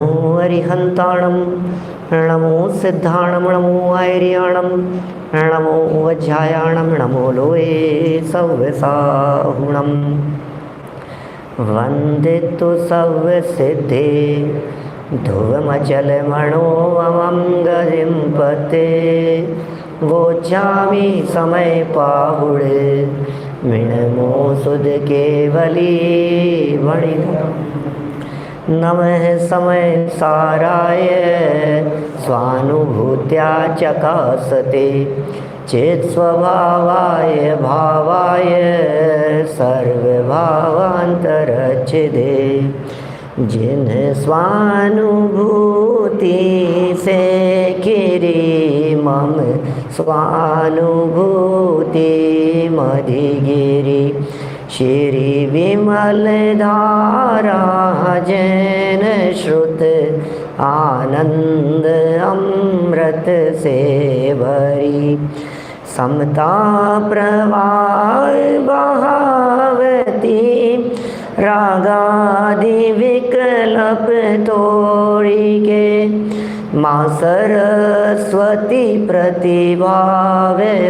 नमो अरिहंताणं नमो सिद्धाणं नमो आयर्याणं नमो वज्रायाणं नमो लोये सव्यसाहुणं वन्दे तु सव्यसिद्धे ध्रुवमचलमणोऽमं गतिं पते वोचामि समय पाहुडे मिणमो सुध केवली वणि नमः समय साराय स्वानुभूत्या चकासते चेत् स्वभावाय भावाय सर्वभावान्तरच्छिदे जिन स्वानुभूति से खिरी मम स्वानुभूति मधिगिरि श्री विमल धारा जैन श्रुत आनंद अमृत से भरी समता प्रवाह बहावती रागादि विकल्प तोड़ी के माँ सरस्वती प्रतिभा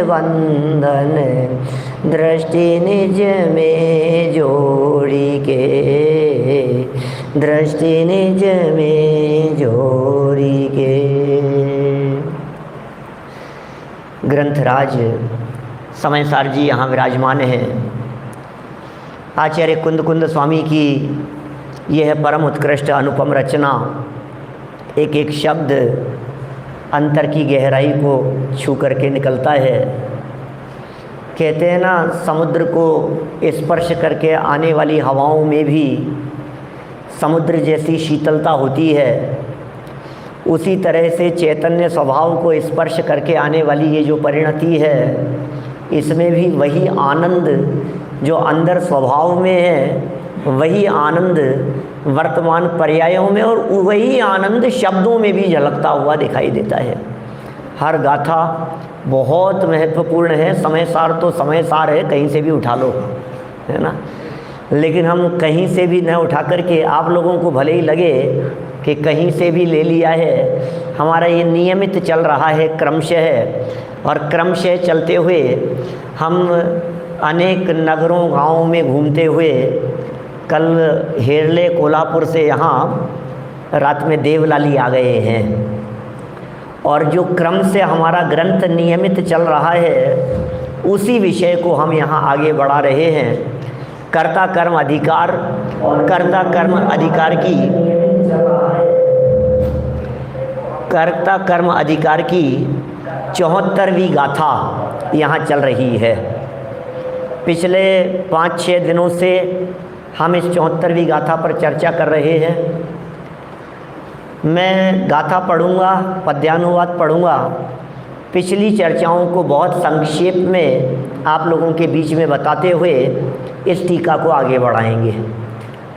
वंदन दृष्टि निज में जोड़ी के दृष्टि निज में जोड़ी के। ग्रंथराज समयसार जी यहाँ विराजमान हैं। आचार्य कुंद कुंद स्वामी की यह परम उत्कृष्ट अनुपम रचना एक एक शब्द अंतर की गहराई को छू करके निकलता है। कहते हैं ना, समुद्र को स्पर्श करके आने वाली हवाओं में भी समुद्र जैसी शीतलता होती है। उसी तरह से चैतन्य स्वभाव को स्पर्श करके आने वाली ये जो परिणति है, इसमें भी वही आनंद जो अंदर स्वभाव में है, वही आनंद वर्तमान पर्यायों में और वही आनंद शब्दों में भी झलकता हुआ दिखाई देता है। हर गाथा बहुत महत्वपूर्ण है। समयसार तो समयसार है, कहीं से भी उठा लो, है ना। लेकिन हम कहीं से भी न उठा करके, आप लोगों को भले ही लगे कि कहीं से भी ले लिया है, हमारा ये नियमित चल रहा है क्रमशः। और क्रमशः चलते हुए हम अनेक नगरों गांवों में घूमते हुए कल हेरले कोल्हापुर से यहाँ रात में देवलाली आ गए हैं। और जो क्रम से हमारा ग्रंथ नियमित चल रहा है, उसी विषय को हम यहाँ आगे बढ़ा रहे हैं। कर्ता कर्म अधिकार और कर्ता कर्म अधिकार की 74वीं गाथा यहाँ चल रही है। पिछले 5-6 दिनों से हम इस 74वीं गाथा पर चर्चा कर रहे हैं। मैं गाथा पढ़ूंगा, पद्यानुवाद पढ़ूंगा। पिछली चर्चाओं को बहुत संक्षेप में आप लोगों के बीच में बताते हुए इस टीका को आगे बढ़ाएंगे।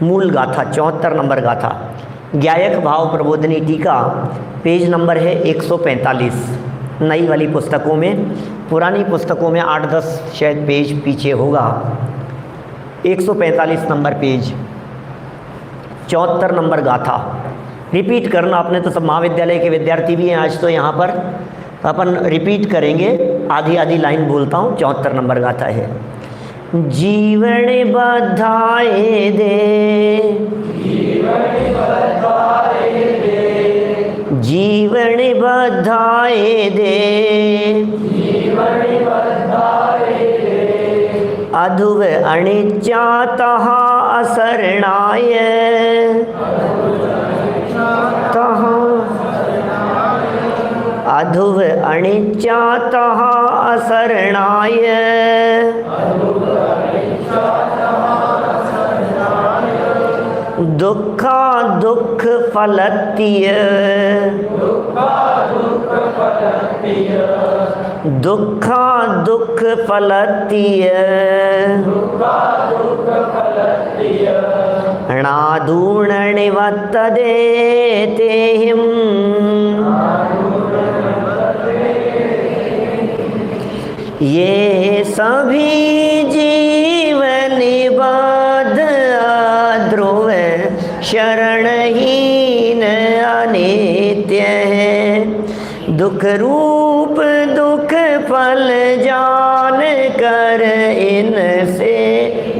मूल गाथा 74 नंबर गाथा, ज्ञायक भाव प्रबोधनी टीका, पेज नंबर है 145। नई वाली पुस्तकों में, पुरानी पुस्तकों में 8-10 शायद पेज पीछे होगा। 145 नंबर पेज, 74 नंबर गाथा। रिपीट करना, अपने तो सब महाविद्यालय के विद्यार्थी भी हैं आज, तो यहाँ पर अपन रिपीट करेंगे। आधी आधी लाइन बोलता हूँ। 74 नंबर गाथा है। जीवन बधाए दे, जीवन बधाए दे, अधुव अनिच्चा तहा असरणाय, अधुव अनिच्चा तहा असरणाय, दुःखा दुःख फलतीय, दुःखा दुःख फलतीय, नादूर्ण निवत्तदे तेहिं, ये सभी जीवन बद्ध ध्रुव शरणहीन दुख रूप दुख फल जान कर, इनसे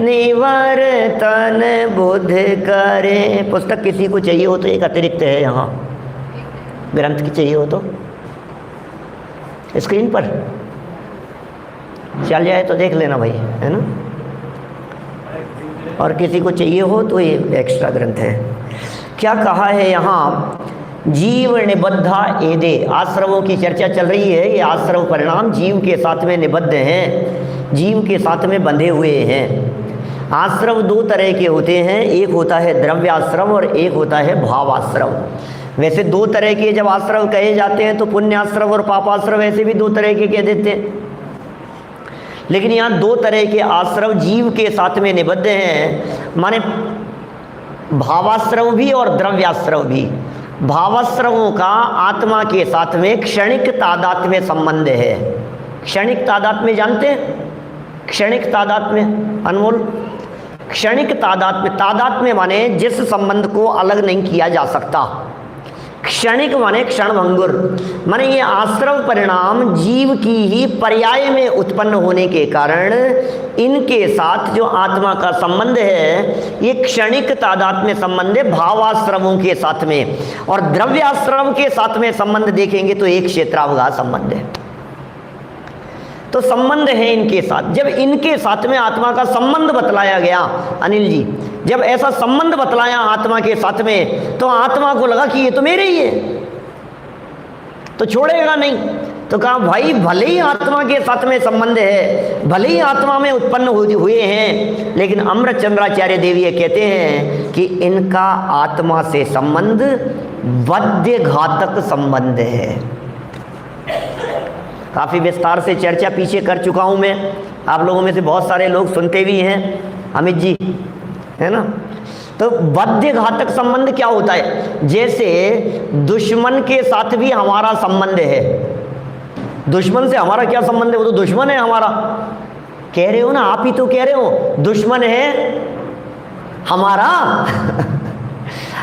निवर्तन बुध करे। पुस्तक किसी को चाहिए हो तो एक अतिरिक्त है यहाँ, ग्रंथ की चाहिए हो तो स्क्रीन पर चल जाए तो देख लेना भाई, है ना। और किसी को चाहिए हो तो ये एक्स्ट्रा ग्रंथ है। क्या कहा है यहाँ, जीव निबद्धा एदे, आश्रमों की चर्चा चल रही है। ये आश्रम परिणाम जीव के साथ में निबद्ध हैं, जीव के साथ में बंधे हुए हैं। आश्रम दो तरह के होते हैं, एक होता है द्रव्याश्रम और एक होता है भावाश्रम। वैसे दो तरह के जब आश्रम कहे जाते हैं तो पुण्याश्रम और पापाश्रम वैसे भी दो तरह के कह देते हैं, लेकिन यहाँ दो तरह के आश्रम जीव के साथ में निबद्ध हैं, माने भावाश्रम भी और द्रव्याश्रम भी। भावाश्रमों का आत्मा के साथ में क्षणिक तादात्म्य संबंध है। क्षणिक तादात्म्य जानते हैं? क्षणिक तादात्म्य अनमोल, क्षणिक तादात्म्य, तादात्म्य माने जिस संबंध को अलग नहीं किया जा सकता, क्षणिक माने क्षणभंगुर, माने ये आश्रम परिणाम जीव की ही पर्याय में उत्पन्न होने के कारण इनके साथ जो आत्मा का संबंध है ये क्षणिक तादात्म्य संबंध है भावाश्रमों के साथ में। और द्रव्याश्रम के साथ में संबंध देखेंगे तो एक क्षेत्रावघात संबंध है। तो संबंध है इनके साथ। जब इनके साथ में आत्मा का संबंध बतलाया गया अनिल जी, जब ऐसा संबंध बतलाया आत्मा के साथ में, तो आत्मा को लगा कि ये तो मेरे ही है, तो छोड़ेगा नहीं। तो कहा भाई भले ही आत्मा के साथ में संबंध है, भले ही आत्मा में उत्पन्न हुए हैं, लेकिन अमृतचंद्राचार्य देव ये कहते हैं कि इनका आत्मा से संबंध वध्य घातक संबंध है। काफ़ी विस्तार से चर्चा पीछे कर चुका हूँ मैं, आप लोगों में से बहुत सारे लोग सुनते भी हैं, अमित जी, है ना। तो वध्य घातक संबंध क्या होता है? जैसे दुश्मन के साथ भी हमारा संबंध है। दुश्मन से हमारा क्या संबंध है? वो तो दुश्मन है हमारा। कह रहे हो ना, आप ही तो कह रहे हो दुश्मन है हमारा।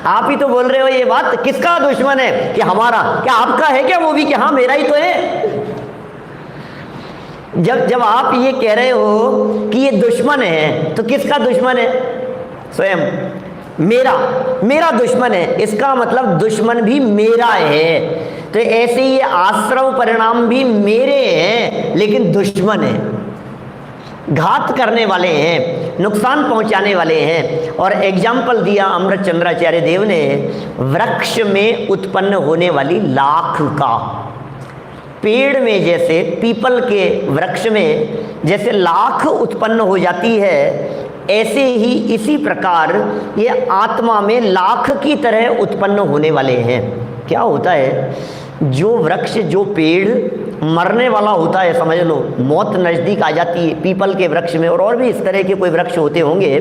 आप ही तो बोल रहे हो ये बात। किसका दुश्मन है? कि हमारा। क्या आपका है क्या वो भी? कि हाँ मेरा ही तो है। जब आप ये कह रहे हो कि ये दुश्मन है, तो किसका दुश्मन है? स्वयं मेरा दुश्मन है। इसका मतलब दुश्मन भी मेरा है। तो ऐसे ही आश्रम परिणाम भी मेरे हैं, लेकिन दुश्मन है, घात करने वाले हैं, नुकसान पहुंचाने वाले हैं। और एग्जाम्पल दिया अमृतचंद्राचार्य देव ने वृक्ष में उत्पन्न होने वाली लाख का। पेड़ में जैसे पीपल के वृक्ष में जैसे लाख उत्पन्न हो जाती है, ऐसे ही इसी प्रकार ये आत्मा में लाख की तरह उत्पन्न होने वाले हैं। क्या होता है, जो वृक्ष जो पेड़ मरने वाला होता है, समझ लो मौत नज़दीक आ जाती है पीपल के वृक्ष में, और भी इस तरह के कोई वृक्ष होते होंगे,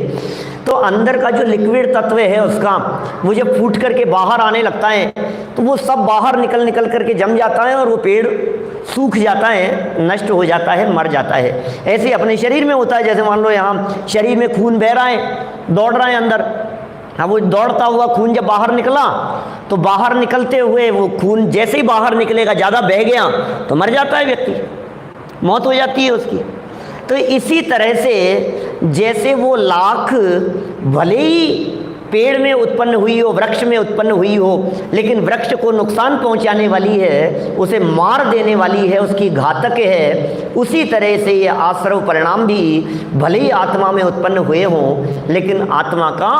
तो अंदर का जो लिक्विड तत्व है उसका, वो जब फूट करके बाहर आने लगता है तो वो सब बाहर निकल करके जम जाता है और वो पेड़ सूख जाता है, नष्ट हो जाता है, मर जाता है। ऐसे अपने शरीर में होता है। जैसे मान लो यहाँ शरीर में खून बह रहा है, दौड़ रहा है अंदर, हाँ वो दौड़ता हुआ खून जब बाहर निकला तो बाहर निकलते हुए वो खून जैसे ही बाहर निकलेगा, ज़्यादा बह गया तो मर जाता है व्यक्ति, मौत हो जाती है उसकी। तो इसी तरह से जैसे वो लाख भले ही पेड़ में उत्पन्न हुई हो, वृक्ष में उत्पन्न हुई हो, लेकिन वृक्ष को नुकसान पहुंचाने वाली है, उसे मार देने वाली है, उसकी घातक है, उसी तरह से ये आश्रव परिणाम भी भले ही आत्मा में उत्पन्न हुए हों, लेकिन आत्मा का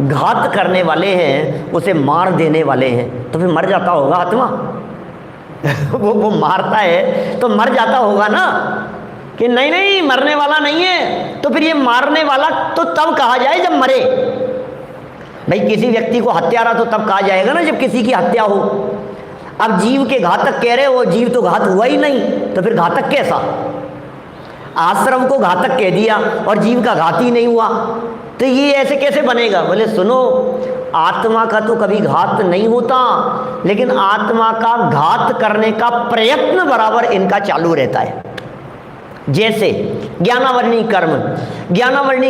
घात करने वाले हैं, उसे मार देने वाले हैं। तो फिर मर जाता होगा आत्मा। वो मारता है तो मर जाता होगा ना, कि नहीं मरने वाला नहीं है। तो फिर ये मारने वाला तो तब कहा जाए जब मरे। भाई किसी व्यक्ति को हत्यारा तो तब कहा जाएगा ना जब किसी की हत्या हो। अब जीव के घातक कह रहे हो, जीव तो घात हुआ ही नहीं, तो फिर घातक कैसा? आश्रम को घातक कह दिया और जीव का घात ही नहीं हुआ, तो ये ऐसे कैसे बनेगा? बोले सुनो, आत्मा का तो कभी घात नहीं होता, लेकिन आत्मा का घात करने का प्रयत्न बराबर इनका चालू रहता है। जैसे ज्ञानावर्णी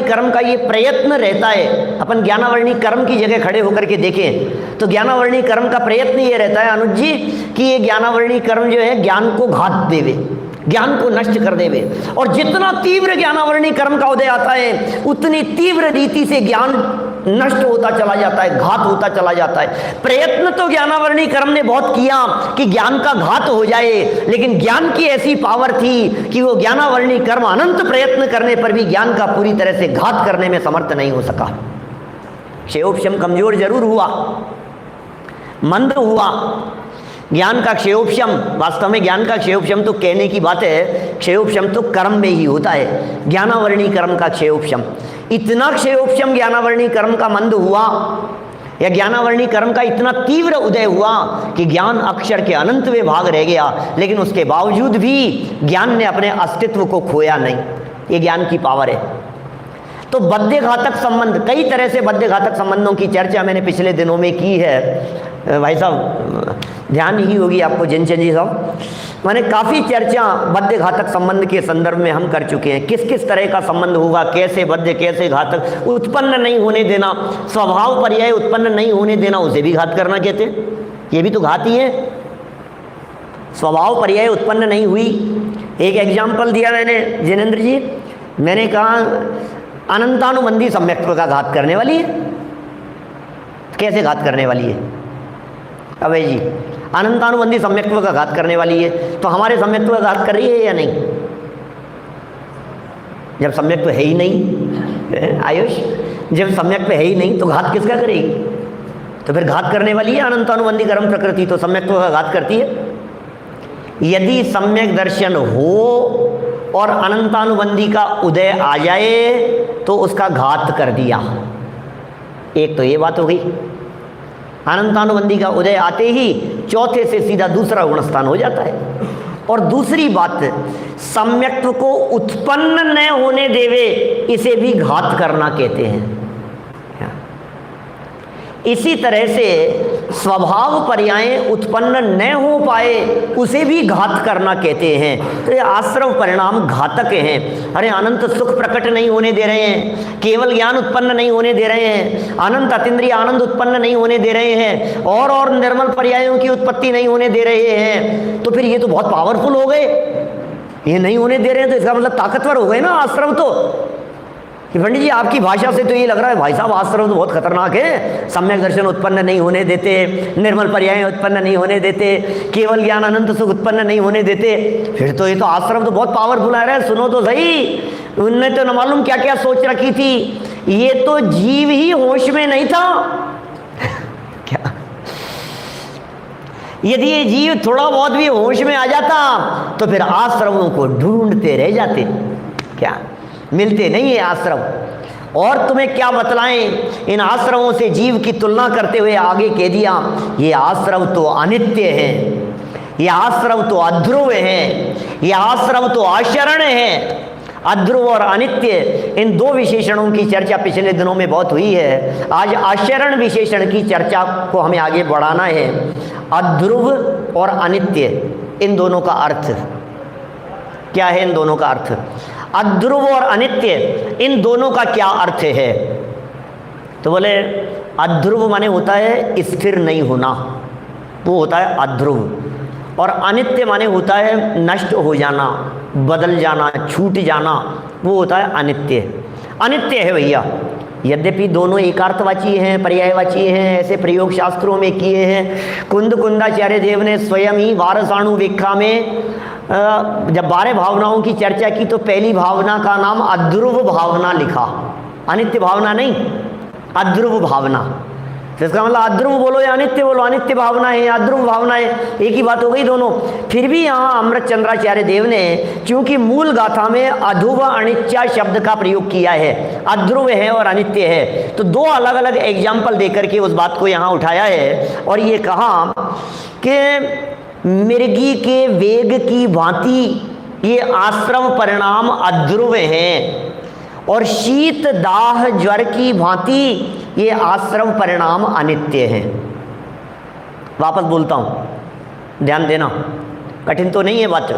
कर्म का ये प्रयत्न रहता है। अपन ज्ञानावर्णी कर्म की जगह खड़े होकर के देखें तो ज्ञानावर्णी कर्म का प्रयत्न ये रहता है अनुज जी कि ये ज्ञानावर्णी कर्म जो है ज्ञान को घात देवे, ज्ञान को नष्ट कर देवे। और जितना तीव्र ज्ञानावर्णी कर्म का उदय आता है उतनी तीव्र रीति से ज्ञान नष्ट होता चला जाता है, घात होता चला जाता है। प्रयत्न तो ज्ञानावर्णी कर्म ने बहुत किया कि ज्ञान का घात हो जाए, लेकिन ज्ञान की ऐसी पावर थी कि वो ज्ञानावर्णी कर्म अनंत प्रयत्न करने पर भी ज्ञान का पूरी तरह से घात करने में समर्थ नहीं हो सका। क्षयोपशम कमजोर जरूर हुआ, मंद हुआ। ज्ञान का क्षयोपशम, वास्तव में ज्ञान का क्षयोपशम तो कहने की बात है, क्षयोपशम तो कर्म में ही होता है। ज्ञानावर्णी कर्म का क्षयोपशम, इतना क्षयोपशम ज्ञानावर्णी कर्म का मंद हुआ या ज्ञानावर्णी कर्म का इतना तीव्र उदय हुआ कि ज्ञान अक्षर के अनंत में भाग रह गया, लेकिन उसके बावजूद भी ज्ञान ने अपने अस्तित्व को खोया नहीं। ये ज्ञान की पावर है। तो बद्ध घातक संबंध, कई तरह से बद्ध घातक संबंधों की चर्चा मैंने पिछले दिनों में की है। भाई साहब ध्यान ही होगी आपको जिनचंद जी साहब, मैंने काफ़ी चर्चा बद्ध घातक संबंध के संदर्भ में हम कर चुके हैं। किस किस तरह का संबंध होगा, कैसे बद्ध कैसे घातक, उत्पन्न नहीं होने देना, स्वभाव पर्याय उत्पन्न नहीं होने देना, उसे भी घात करना कहते हैं। ये भी तो घात ही है। स्वभाव पर्याय उत्पन्न नहीं हुई, एक एग्जाम्पल दिया मैंने जिनेंद्र जी, मैंने कहा अनंतानुबंधी सम्यक्त्व का घात करने वाली है। कैसे घात करने वाली है? अबे जी अनंतानुबंधी सम्यक्त्व का घात करने वाली है, तो हमारे सम्यक्त्व का घात कर रही है या नहीं? जब सम्यक्त्व है ही नहीं आयुष, जब सम्यक्त्व है ही नहीं तो घात किसका करेगी? तो फिर घात करने वाली है अनंतानुबंधी कर्म प्रकृति, तो सम्यक्त्व का घात करती है। यदि सम्यक दर्शन हो और अनंतानुबंधी का उदय आ जाए तो उसका घात कर दिया। एक तो ये बात हो गई, अनंतानुबंधी का उदय आते ही चौथे से सीधा दूसरा गुणस्थान हो जाता है। और दूसरी बात, सम्यक्त्व को उत्पन्न न होने देवे, इसे भी घात करना कहते हैं। इसी तरह से स्वभाव पर्याय उत्पन्न न हो पाए उसे भी घात करना कहते हैं। तो ये आश्रव परिणाम घातक हैं। अरे अनंत सुख प्रकट नहीं होने दे रहे हैं, केवल ज्ञान उत्पन्न नहीं होने दे रहे हैं, अनंत अतीन्द्रिय आनंद उत्पन्न नहीं होने दे रहे हैं, और निर्मल पर्यायों की उत्पत्ति नहीं होने दे रहे हैं, तो फिर ये तो बहुत पावरफुल हो गए। ये नहीं होने दे रहे हैं तो इसका मतलब ताकतवर हो गए ना आश्रव। तो कि पंडित जी आपकी भाषा से तो ये लग रहा है भाई साहब आश्रम तो बहुत खतरनाक है, सम्यक दर्शन उत्पन्न नहीं होने देते, निर्मल पर्याय उत्पन्न नहीं होने देते, केवल ज्ञान अनंत सुख उत्पन्न नहीं होने देते, फिर तो ये तो आश्रम तो बहुत पावरफुल आ रहा है। सुनो तो सही, उनने तो न मालूम क्या क्या सोच रखी थी। ये तो जीव ही होश में नहीं था क्या? यदि ये जीव थोड़ा बहुत भी होश में आ जाता तो फिर आश्रमों को ढूंढते रह जाते, क्या मिलते नहीं है आश्रम। और तुम्हें क्या बतलाएं, इन आश्रमों से जीव की तुलना करते हुए आगे कह दिया, ये आश्रम तो अनित्य है, ये आश्रम तो अध्रुव है, ये आश्रम तो आशरण है। अध्रुव और अनित्य, इन दो विशेषणों की चर्चा पिछले दिनों में बहुत हुई है। आज आशरण विशेषण की चर्चा को हमें आगे बढ़ाना है। अध्रुव और अनित्य, इन दोनों का अर्थ क्या है? इन दोनों का अर्थ, अध्रुव और अनित्य, इन दोनों का क्या अर्थ है? तो बोले अध्रुव माने होता है स्थिर नहीं होना, वो होता है अध्रुव, और अनित्य माने होता है नष्ट हो जाना, बदल जाना, छूट जाना, वो होता है अनित्य। अनित्य है भैया। यद्यपि दोनों एकार्थवाची हैं, पर्यायवाची हैं, ऐसे प्रयोग शास्त्रों में किए हैं। कुंदाचार्य देव ने स्वयं ही वारसाणु व्याख्या में जब 12 भावनाओं की चर्चा की तो पहली भावना का नाम अध्रुव भावना लिखा, अनित्य भावना नहीं, अध्रुव भावना। तो इसका मतलब अध्रुव बोलो या अनित्य बोलो, अनित्य भावना है या अध्रुव भावना है, एक ही बात हो गई दोनों। फिर भी यहाँ अमृत चंद्राचार्य देव ने चूंकि मूल गाथा में अधुव अनित्या शब्द का प्रयोग किया है, अध्रुव है और अनित्य है, तो दो अलग अलग एग्जाम्पल देकर के उस बात को यहाँ उठाया है और ये कहा कि मिर्गी के वेग की भांति ये आश्रम परिणाम अध्रुव हैं और शीत दाह ज्वर की भांति ये आश्रम परिणाम अनित्य हैं। वापस बोलता हूँ, ध्यान देना, कठिन तो नहीं है बात।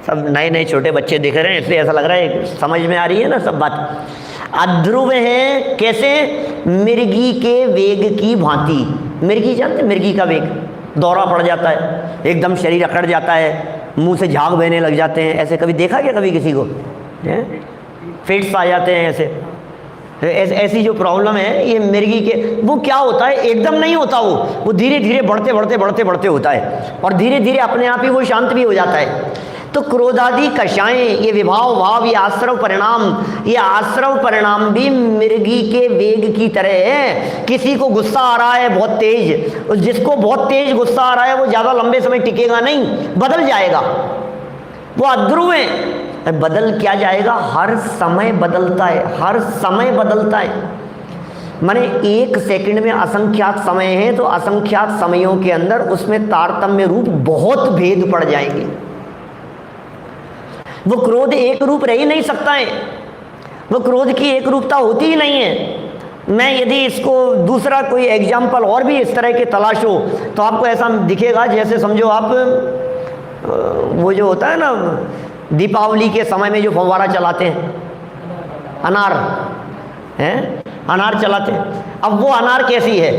सब नए नए छोटे बच्चे देख रहे हैं इसलिए ऐसा लग रहा है समझ में आ रही है ना सब बात। अध्रुव है कैसे? मिर्गी के वेग की भांति। मिर्गी जानते, मिर्गी का वेग, दौरा पड़ जाता है, एकदम शरीर अकड़ जाता है, मुंह से झाग बहने लग जाते हैं। ऐसे कभी देखा क्या कभी किसी को? फिट्स आ जाते हैं ऐसी जो प्रॉब्लम है ये मिर्गी के, वो क्या होता है, एकदम नहीं होता, वो धीरे धीरे बढ़ते बढ़ते बढ़ते बढ़ते होता है और धीरे धीरे अपने आप ही वो शांत भी हो जाता है। तो क्रोधादि कषाएं, ये विभाव भाव, ये आश्रव परिणाम भी मिर्गी के वेग की तरह है। किसी को गुस्सा आ रहा है बहुत तेज, जिसको बहुत तेज गुस्सा आ रहा है वो ज़्यादा लंबे समय टिकेगा नहीं, बदल जाएगा, वो अध्रुव है। बदल क्या जाएगा, हर समय बदलता है, हर समय बदलता है। माने एक सेकंड में असंख्यात समय है, तो असंख्यात समयों के अंदर उसमें तारतम्य रूप बहुत भेद पड़ जाएंगे। वो क्रोध एक रूप रह ही नहीं सकता है, वो क्रोध की एक रूपता होती ही नहीं है। मैं यदि इसको दूसरा कोई एग्जाम्पल और भी इस तरह के तलाशो तो आपको ऐसा दिखेगा जैसे समझो आप वो जो होता है ना दीपावली के समय में जो फव्वारा चलाते हैं, अनार हैं, अनार चलाते हैं। अब वो अनार कैसी है,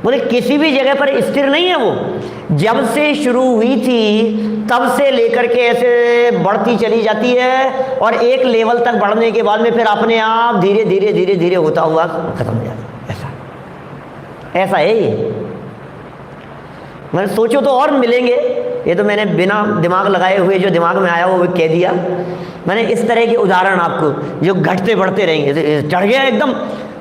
बोले किसी भी जगह पर स्थिर नहीं है, वो जब से शुरू हुई थी तब से लेकर के ऐसे बढ़ती चली जाती है और एक लेवल तक बढ़ने के बाद में फिर अपने आप धीरे धीरे धीरे धीरे होता हुआ खत्म हो जाता है। ऐसा है ये। मैंने सोचो तो और मिलेंगे, ये तो मैंने बिना दिमाग लगाए हुए जो दिमाग में आया वो कह दिया। मैंने इस तरह के उदाहरण आपको जो घटते बढ़ते रहेंगे, चढ़ गया एकदम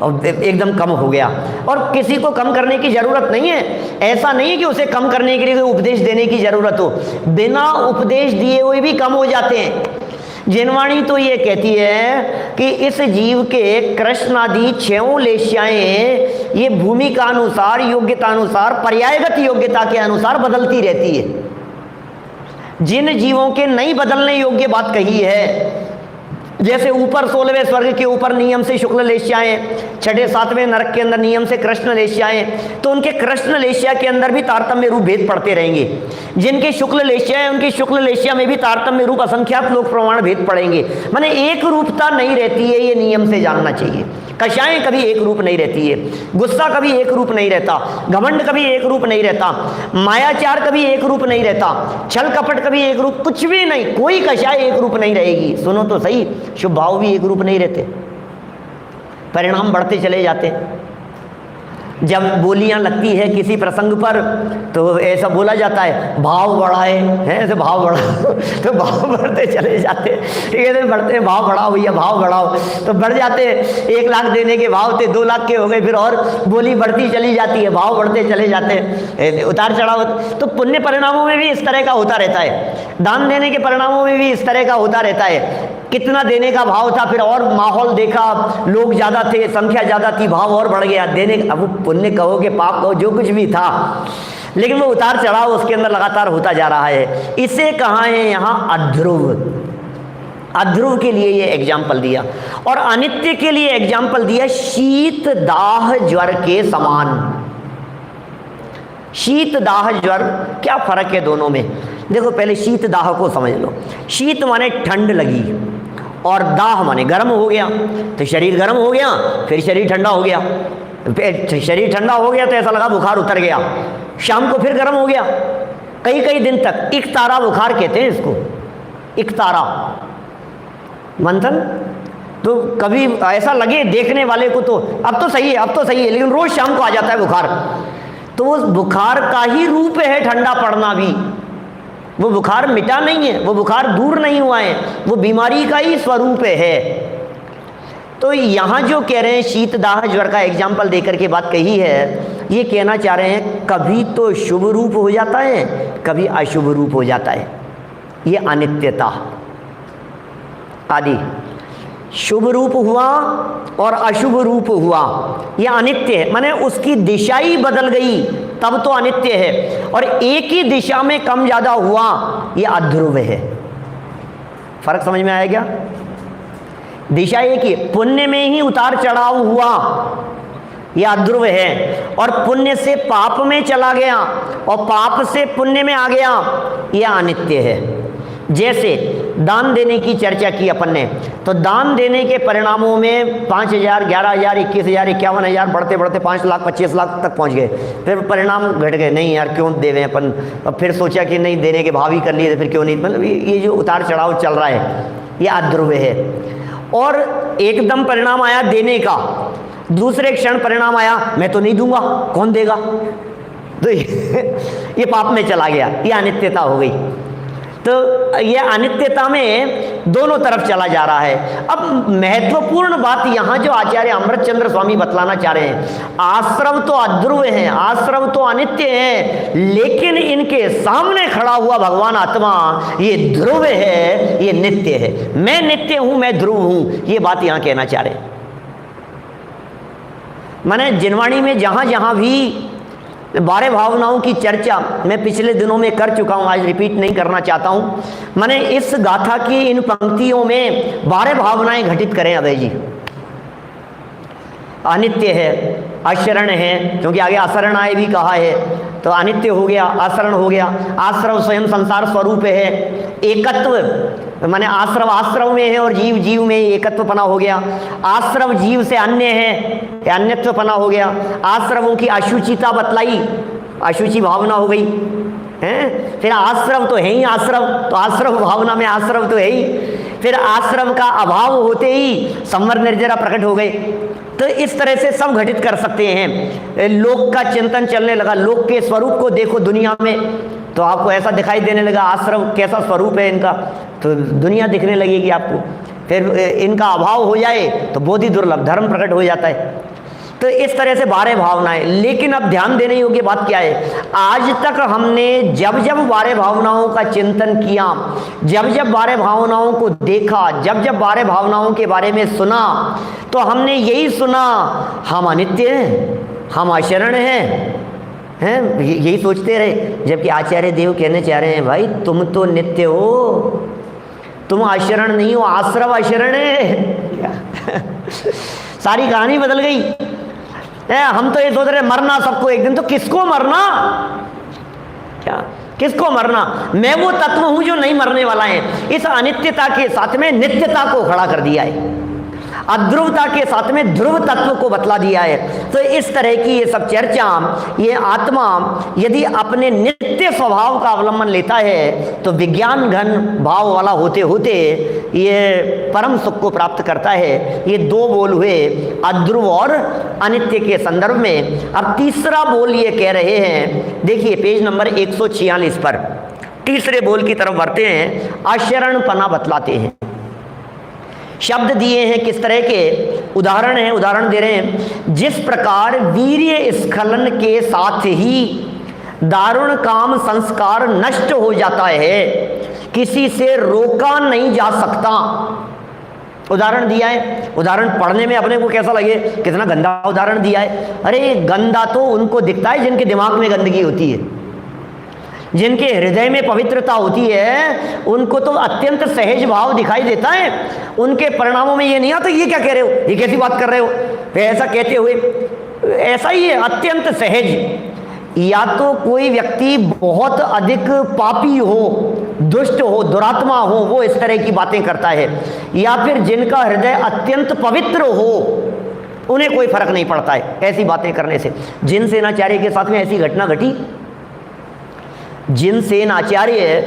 और एकदम कम हो गया, और किसी को कम करने की ज़रूरत नहीं है। ऐसा नहीं है कि उसे कम करने के लिए कोई उपदेश देने की ज़रूरत हो, बिना उपदेश दिए हुए भी कम हो जाते हैं। जिनवाणी तो ये कहती है कि इस जीव के कृष्णादि 6 लेश्याएं ये भूमि का अनुसार, योग्यता अनुसार, पर्यायगत योग्यता के अनुसार बदलती रहती है। जिन जीवों के नहीं बदलने योग्य बात कही है, जैसे ऊपर 16वें स्वर्ग के ऊपर नियम से शुक्ल लेश्याएं, 6ठे 7वें नरक के अंदर नियम से कृष्ण लेश्याएं, तो उनके कृष्ण लेश्या के अंदर भी तारतम्य रूप भेद पड़ते रहेंगे। जिनके शुक्ल लेश्या है उनकी शुक्ल लेश्या में भी तारतम्य रूप असंख्यात लोक प्रमाण भेद पड़ेंगे। माने एक रूपता नहीं रहती है, ये नियम से जानना चाहिए। कषाएं कभी एक रूप नहीं रहती है, गुस्सा कभी एक रूप नहीं रहता, घमंड कभी एक रूप नहीं रहता, मायाचार कभी एक रूप नहीं रहता, छल कपट कभी एक रूप, कुछ भी नहीं, कोई कषाय एक रूप नहीं रहेगी। सुनो तो सही, शुभ भाव भी एक रूप नहीं रहते, परिणाम बढ़ते चले जाते। जब बोलियां लगती है किसी प्रसंग पर तो ऐसा बोला जाता है भाव बढ़ाए हैं, ऐसे भाव बढ़ाओ तो भाव बढ़ते चले जाते, ठीक है, बढ़ते भाव बढ़ाओ भैया, भाव बढ़ाओ, तो बढ़ जाते। 1 लाख देने के भाव थे 2 लाख के हो गए, फिर और बोली बढ़ती चली जाती है, भाव बढ़ते चले जाते, उतार चढ़ाव। तो पुण्य परिणामों में भी इस तरह का होता रहता है, दान देने के परिणामों में भी इस तरह का होता रहता है। कितना देने का भाव था, फिर और माहौल देखा, लोग ज़्यादा थे, संख्या ज़्यादा थी, भाव और बढ़ गया देने। अब वो पुण्य कहो कि पाप कहो, जो कुछ भी था, लेकिन वो उतार चढ़ाव उसके अंदर लगातार होता जा रहा है। इसे कहाँ है यहाँ अध्रुव, अध्रुव के लिए ये एग्जाम्पल दिया, और अनित्य के लिए एग्जाम्पल दिया शीत दाह ज्वर के समान। शीत दाह ज्वर, क्या फर्क है दोनों में? देखो पहले शीत दाह को समझ लो। शीत माने ठंड लगी और दाह माने गर्म हो गया, तो शरीर गर्म हो गया, फिर शरीर ठंडा हो गया, शरीर ठंडा हो गया तो ऐसा लगा बुखार उतर गया, शाम को फिर गर्म हो गया, कई कई दिन तक। इकतारा बुखार कहते हैं इसको, इकतारा मंथन। तो कभी ऐसा लगे देखने वाले को तो अब तो सही है, अब तो सही है, लेकिन रोज शाम को आ जाता है बुखार, तो उस बुखार का ही रूप है ठंडा पड़ना भी। वो बुखार मिटा नहीं है, वो बुखार दूर नहीं हुआ है, वो बीमारी का ही स्वरूप है। तो यहाँ जो कह रहे हैं शीत दाह ज्वर का एग्जाम्पल देकर के बात कही है, ये कहना चाह रहे हैं कभी तो शुभ रूप हो जाता है, कभी अशुभ रूप हो जाता है। ये अनित्यता आदि, शुभ रूप हुआ और अशुभ रूप हुआ, यह अनित्य है। माने उसकी दिशा ही बदल गई तब तो अनित्य है, और एक ही दिशा में कम ज्यादा हुआ, यह अध्रुव है। फर्क समझ में आया क्या? दिशा एक ही, पुण्य में ही उतार चढ़ाव हुआ, यह अध्रुव है, और पुण्य से पाप में चला गया और पाप से पुण्य में आ गया, यह अनित्य है। जैसे दान देने की चर्चा की अपन ने। तो दान देने के परिणामों में 5,000, 11,000, 21,000, 51,000 बढ़ते बढ़ते 5 लाख 25 लाख तक पहुंच गए। फिर परिणाम घट गए, नहीं यार क्यों देवें अपन। अब फिर सोचा कि नहीं देने के भाव ही कर लिए, तो फिर क्यों नहीं। मतलब ये जो उतार चढ़ाव चल रहा है ये अध्रुव है। और एकदम परिणाम आया देने का, दूसरे क्षण परिणाम आया मैं तो नहीं दूंगा, कौन देगा, तो ये पाप में चला गया, ये अनित्यता हो गई। तो ये अनित्यता में दोनों तरफ चला जा रहा है। अब महत्वपूर्ण बात यहाँ जो आचार्य अमृतचंद्र स्वामी बतलाना चाह रहे हैं, आश्रम तो अध्रुव हैं, आश्रम तो अनित्य हैं, लेकिन इनके सामने खड़ा हुआ भगवान आत्मा ये ध्रुव है, ये नित्य है। मैं नित्य हूं, मैं ध्रुव हूं, ये बात यहाँ कहना चाह रहे हैं। माने जिनवाणी में जहां जहां भी 12 भावनाओं की चर्चा मैं पिछले दिनों में कर चुका हूं, आज रिपीट नहीं करना चाहता हूं। मैंने इस गाथा की इन पंक्तियों में 12 भावनाएं घटित करें अभय जी। अनित्य है, अशरण है, क्योंकि आगे असरण आए भी कहा है, तो अनित्य हो गया, असरण हो गया। आश्रव स्वयं संसार स्वरूप है। एकत्व माने आश्रव आश्रव में है और जीव जीव में एकत्व पना हो गया। आश्रव जीव से अन्य है, अन्यत्व पना हो गया। आश्रवों की अशुचिता बतलाई, अशुचि भावना हो गई है। फिर आश्रव तो है ही आश्रव, तो आश्रव भावना में आश्रव तो है ही। फिर आश्रव का अभाव होते ही संवर निर्जरा प्रकट हो गए। तो इस तरह से सब घटित कर सकते हैं। लोक का चिंतन चलने लगा, लोक के स्वरूप को देखो दुनिया में, तो आपको ऐसा दिखाई देने लगा आश्रव कैसा स्वरूप है इनका, तो दुनिया दिखने लगेगी आपको। फिर इनका अभाव हो जाए तो बोधि दुर्लभ धर्म प्रकट हो जाता है। तो इस तरह से 12 भावनाएं। लेकिन अब ध्यान देने योग्य बात क्या है, आज तक हमने जब जब 12 भावनाओं का चिंतन किया, जब जब 12 भावनाओं को देखा, जब जब 12 भावनाओं के बारे में सुना, तो हमने यही सुना हम अनित्य हैं, हम अशरण हैं, यही सोचते रहे। जबकि आचार्य देव कहने चाह रहे हैं भाई तुम तो नित्य हो, तुम अशरण नहीं हो, आश्रव अशरण है। सारी कहानी बदल गई। हम तो ये सोच रहे मरना सबको एक दिन, तो किसको मरना, क्या किसको मरना। मैं वो तत्व हूं जो नहीं मरने वाला है। इस अनित्यता के साथ में नित्यता को खड़ा कर दिया है, अध्रुवता के साथ में ध्रुव तत्व को बतला दिया है। तो इस तरह की ये सब चर्चा, ये आत्मा यदि अपने नित्य स्वभाव का अवलंबन लेता है तो विज्ञान घन भाव वाला होते होते ये परम सुख को प्राप्त करता है। ये 2 बोल हुए अध्रुव और अनित्य के संदर्भ में। अब तीसरा बोल ये कह रहे हैं, देखिए पेज नंबर 146 पर तीसरे बोल की तरफ बढ़ते हैं। अशरणपना बतलाते हैं, शब्द दिए हैं किस तरह के, उदाहरण है, उदाहरण दे रहे हैं। जिस प्रकार वीर्य स्खलन के साथ ही दारुण काम संस्कार नष्ट हो जाता है, किसी से रोका नहीं जा सकता। उदाहरण दिया है, उदाहरण पढ़ने में अपने को कैसा लगे, कितना गंदा उदाहरण दिया है। अरे गंदा तो उनको दिखता है जिनके दिमाग में गंदगी होती है, जिनके हृदय में पवित्रता होती है, उनको तो अत्यंत सहज भाव दिखाई देता है। उनके परिणामों में ये नहीं आता ये क्या कह रहे हो, ये कैसी बात कर रहे हो, ऐसा कहते हुए ऐसा ही है, अत्यंत सहज। या तो कोई व्यक्ति बहुत अधिक पापी हो, दुष्ट हो, दुरात्मा हो, वो इस तरह की बातें करता है, या फिर जिनका हृदय अत्यंत पवित्र हो उन्हें कोई फर्क नहीं पड़ता है ऐसी बातें करने से। जिनसेन आचार्य के साथ में ऐसी घटना घटी। जिनसेन आचार्य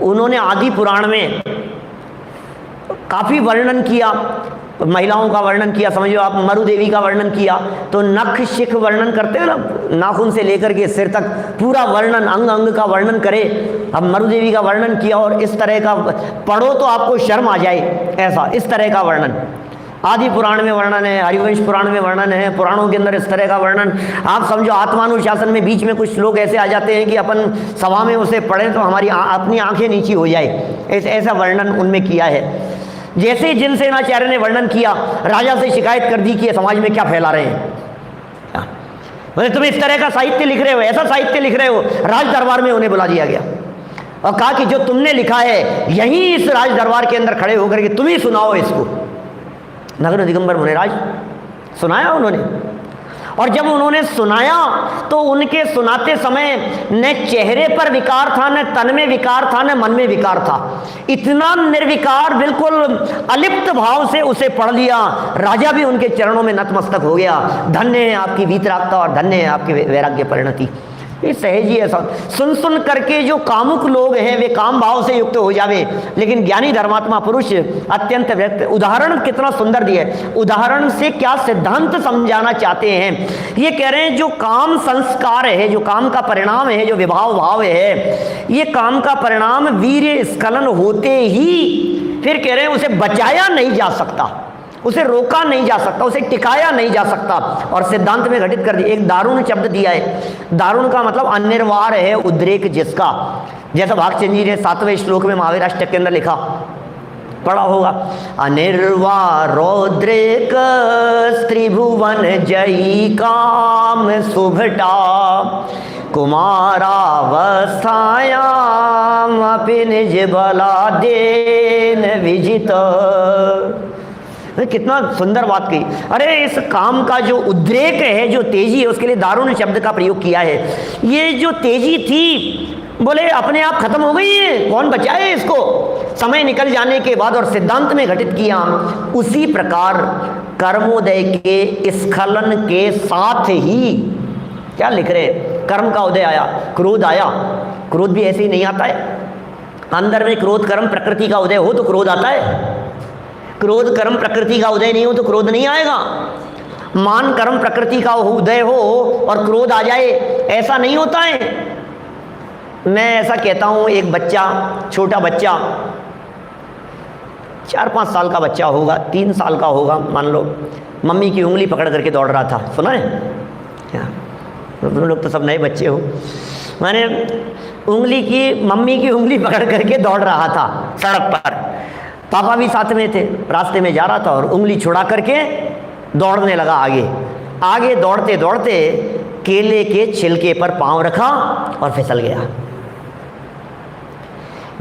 उन्होंने आदि पुराण में काफ़ी वर्णन किया, महिलाओं का वर्णन किया, समझो आप मरु देवी का वर्णन किया, तो नख शिख वर्णन करते हैं ना, नाखून से लेकर के सिर तक पूरा वर्णन, अंग अंग का वर्णन करे। अब मरु देवी का वर्णन किया और इस तरह का पढ़ो तो आपको शर्म आ जाए, ऐसा इस तरह का वर्णन आदि पुराण में वर्णन है, हरिवंश पुराण में वर्णन है, पुराणों के अंदर इस तरह का वर्णन। आप समझो आत्मानुशासन में बीच में कुछ लोग ऐसे आ जाते हैं कि अपन सभा में उसे पढ़ें तो हमारी अपनी आंखें नीची हो जाए, ऐसा वर्णन उनमें किया है। जैसे जिनसेन आचार्य ने वर्णन किया, राजा से शिकायत कर दी कि समाज में क्या फैला रहे हैं, बोले तुम इस तरह का साहित्य लिख रहे हो, ऐसा साहित्य लिख रहे हो। राज दरबार में उन्हें बुला दिया गया और कहा कि जो तुमने लिखा है यहीं इस राज दरबार के अंदर खड़े होकर के तुम ही सुनाओ इसको। नगर दिगंबर मुनिराज सुनाया उन्होंने, और जब उन्होंने सुनाया तो उनके सुनाते समय न चेहरे पर विकार था, न तन में विकार था, न मन में विकार था। इतना निर्विकार, बिल्कुल अलिप्त भाव से उसे पढ़ लिया। राजा भी उनके चरणों में नतमस्तक हो गया। धन्य है आपकी वीतरागता और धन्य है आपकी वैराग्य परिणति। ये सहज ही ऐसा सुन सुन करके जो कामुक लोग हैं वे काम भाव से युक्त हो जावे, लेकिन ज्ञानी धर्मात्मा पुरुष अत्यंत व्यक्त। उदाहरण कितना सुंदर दिया है। उदाहरण से क्या सिद्धांत समझाना चाहते हैं? ये कह रहे हैं जो काम संस्कार है, जो काम का परिणाम है, जो विभाव भाव है, ये काम का परिणाम वीर्य स्खलन होते ही फिर कह रहे हैं उसे बचाया नहीं जा सकता, उसे रोका नहीं जा सकता, उसे टिकाया नहीं जा सकता। और सिद्धांत में घटित कर दिया। एक दारुण शब्द दिया है। दारुण का मतलब अनिर्वार है, उद्रेक जिसका। जैसा भागचंद जी ने 7वें श्लोक में महावीराष्टक के अंदर लिखा, पढ़ा होगा, अनिर्वारोद्रेक त्रिभुवन जयी काम सुभटा कुमारावस्थायाम अपि निज बलादेन विजित। कितना सुंदर बात कही। अरे इस काम का जो उद्रेक है, जो तेजी है, उसके लिए दारुण शब्द का प्रयोग किया है। ये जो तेजी थी बोले अपने आप खत्म हो गई है, कौन बचाए इसको समय निकल जाने के बाद। और सिद्धांत में घटित किया उसी प्रकार कर्मोदय के स्खलन के साथ ही क्या लिख रहे, कर्म का उदय आया, क्रोध आया। क्रोध भी ऐसे ही नहीं आता है। अंदर में क्रोध कर्म प्रकृति का उदय हो तो क्रोध आता है, क्रोध कर्म प्रकृति का उदय नहीं हो तो क्रोध नहीं आएगा। मान कर्म प्रकृति का उदय हो और क्रोध आ जाए, ऐसा नहीं होता है। मैं ऐसा कहता हूं, एक बच्चा, छोटा बच्चा, 4-5 साल का बच्चा होगा, 3 साल का होगा मान लो, मम्मी की उंगली पकड़ करके दौड़ रहा था। सुना है क्या? तुम लोग तो सब नए बच्चे हो। मैंने मम्मी की उंगली पकड़ करके दौड़ रहा था सड़क पर। पापा भी साथ में थे, रास्ते में जा रहा था और उंगली छुड़ा करके दौड़ने लगा आगे दौड़ते दौड़ते केले के छिलके पर पांव रखा और फिसल गया।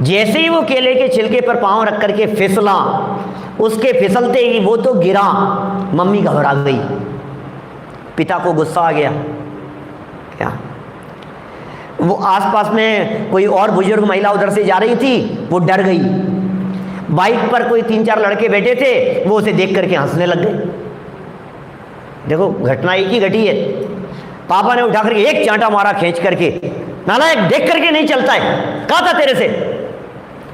जैसे ही वो केले के छिलके पर पांव रख करके फिसला, उसके फिसलते ही वो तो गिरा। मम्मी घबरा गई, पिता को गुस्सा आ गया। क्या वो आसपास में कोई और बुजुर्ग महिला उधर से जा रही थी, वो डर गई। बाइक पर कोई 3-4 लड़के बैठे थे, वो उसे देख करके हंसने लग गए। देखो घटना एक ही घटी है। पापा ने उठा करके एक चांटा मारा खींच करके, नालायक देख करके नहीं चलता है, कहा था तेरे से।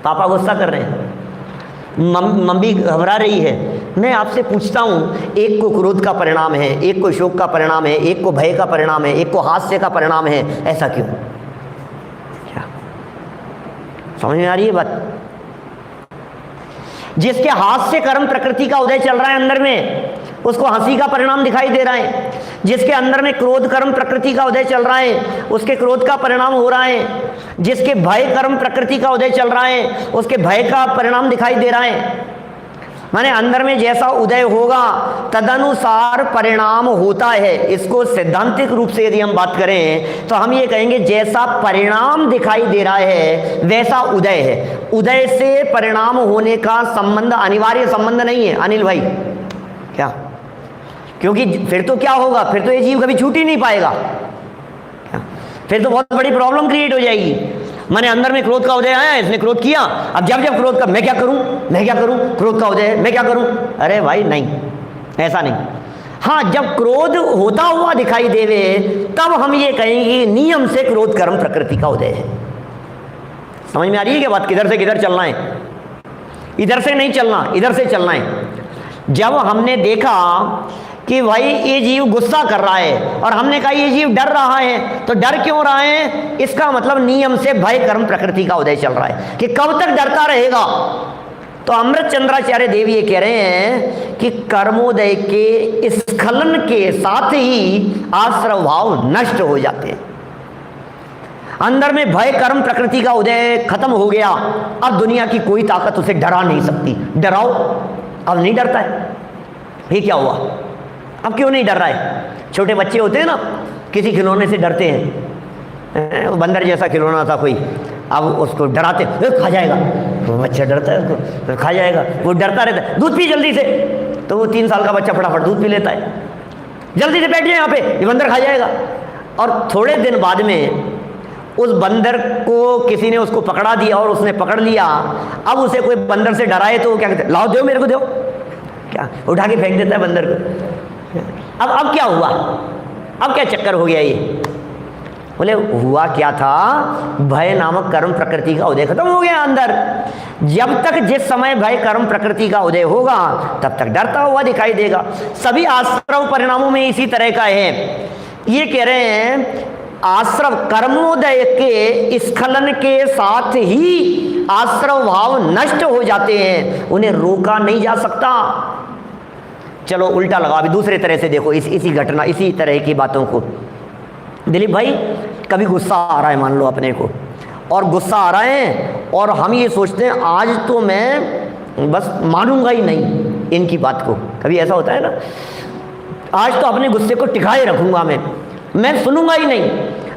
पापा गुस्सा कर रहे हैं, मम्मी घबरा रही है। मैं आपसे पूछता हूँ, एक को क्रोध का परिणाम है, एक को शोक का परिणाम है, एक को भय का परिणाम है, एक को हास्य का परिणाम है, ऐसा क्यों? क्या समझ में आ रही है बात? जिसके हास्य कर्म प्रकृति का उदय चल रहा है अंदर में, उसको हंसी का परिणाम दिखाई दे रहा है। जिसके अंदर में क्रोध कर्म प्रकृति का उदय चल रहा है, उसके क्रोध का परिणाम हो रहा है। जिसके भय कर्म प्रकृति का उदय चल रहा है, उसके भय का परिणाम दिखाई दे रहा है। माने अंदर में जैसा उदय होगा तदनुसार परिणाम होता है। इसको सैद्धांतिक रूप से यदि हम बात करें तो हम ये कहेंगे जैसा परिणाम दिखाई दे रहा है वैसा उदय है। उदय से परिणाम होने का संबंध अनिवार्य संबंध नहीं है अनिल भाई। क्या? क्योंकि फिर तो क्या होगा, फिर तो ये जीव कभी छूट ही नहीं पाएगा। क्या? फिर तो बहुत बड़ी प्रॉब्लम क्रिएट हो जाएगी। मैंने अंदर में क्रोध का उदय आया, इसने क्रोध किया, अब जब जब क्रोध का मैं क्या करूं, क्रोध का उदय है, मैं क्या करूं। अरे भाई नहीं, ऐसा नहीं। हाँ, जब क्रोध होता हुआ दिखाई देवे तब हम ये कहेंगे नियम से क्रोध कर्म प्रकृति का उदय है। समझ में आ रही है क्या बात? किधर से किधर चलना है, इधर से नहीं चलना, इधर से चलना है। जब हमने देखा कि भाई ये जीव गुस्सा कर रहा है और हमने कहा ये जीव डर रहा है, तो डर क्यों रहा है, इसका मतलब नियम से भय कर्म प्रकृति का उदय चल रहा है कि कब तक डरता रहेगा। तो अमृत चंद्राचार्य देव ये कह रहे हैं कि कर्मोदय के स्खलन के साथ ही आश्रव भाव नष्ट हो जाते हैं। अंदर में भय कर्म प्रकृति का उदय खत्म हो गया, अब दुनिया की कोई ताकत उसे डरा नहीं सकती। डराओ, अब नहीं डरता है। ये क्या हुआ, अब क्यों नहीं डर रहा है? छोटे बच्चे होते हैं ना, किसी खिलौने से डरते हैं। वो बंदर जैसा खिलौना था कोई, अब उसको डराते, खा जाएगा। वो बच्चा डरता है उसको, खा जाएगा। वो डरता रहता है, दूध पी जल्दी से, तो वो 3 साल का बच्चा फटाफट दूध पी लेता है। जल्दी से बैठ जाए यहाँ पे, ये बंदर खा जाएगा। और थोड़े दिन बाद में उस बंदर को किसी ने उसको पकड़ा दिया और उसने पकड़ लिया। अब उसे कोई बंदर से डराए तो वो क्या कहते, लाओ दो मेरे को, दो, क्या उठा के फेंक देता है बंदर को। अब क्या हुआ, अब क्या चक्कर हो गया ये? बोले हुआ क्या था, भय नामक कर्म प्रकृति का उदय खत्म हो गया अंदर। जब तक जिस समय भय कर्म प्रकृति का उदय होगा तब तक डरता हुआ दिखाई देगा। सभी आश्रव परिणामों में इसी तरह का है। ये कह रहे हैं आश्रव कर्मोदय के स्खलन के साथ ही आश्रव भाव नष्ट हो जाते हैं, उन्हें रोका नहीं जा सकता। चलो उल्टा लगा, अभी दूसरे तरह से देखो इसी घटना, इसी तरह की बातों को। दिलीप भाई, कभी गुस्सा आ रहा है मान लो अपने को, और गुस्सा आ रहा है और हम ये सोचते हैं आज तो मैं बस मानूंगा ही नहीं इनकी बात को। कभी ऐसा होता है ना, आज तो अपने गुस्से को टिकाए रखूंगा, मैं सुनूंगा ही नहीं,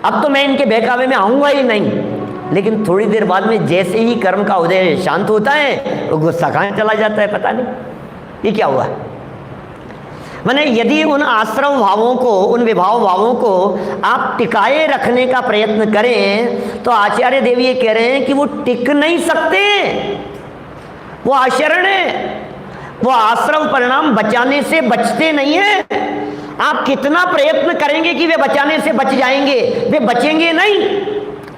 अब तो मैं इनके बहकावे में आऊंगा ही नहीं। लेकिन थोड़ी देर बाद में जैसे ही कर्म का उदय शांत होता है वो गुस्सा कहाँ चला जाता है, पता नहीं ये क्या हुआ। माने यदि उन आश्रव भावों को, उन विभाव भावों को आप टिकाए रखने का प्रयत्न करें तो आचार्य देव ये कह रहे हैं कि वो टिक नहीं सकते, वो आचरण है, वो आश्रव परिणाम बचाने से बचते नहीं है। आप कितना प्रयत्न करेंगे कि वे बचाने से बच जाएंगे, वे बचेंगे नहीं।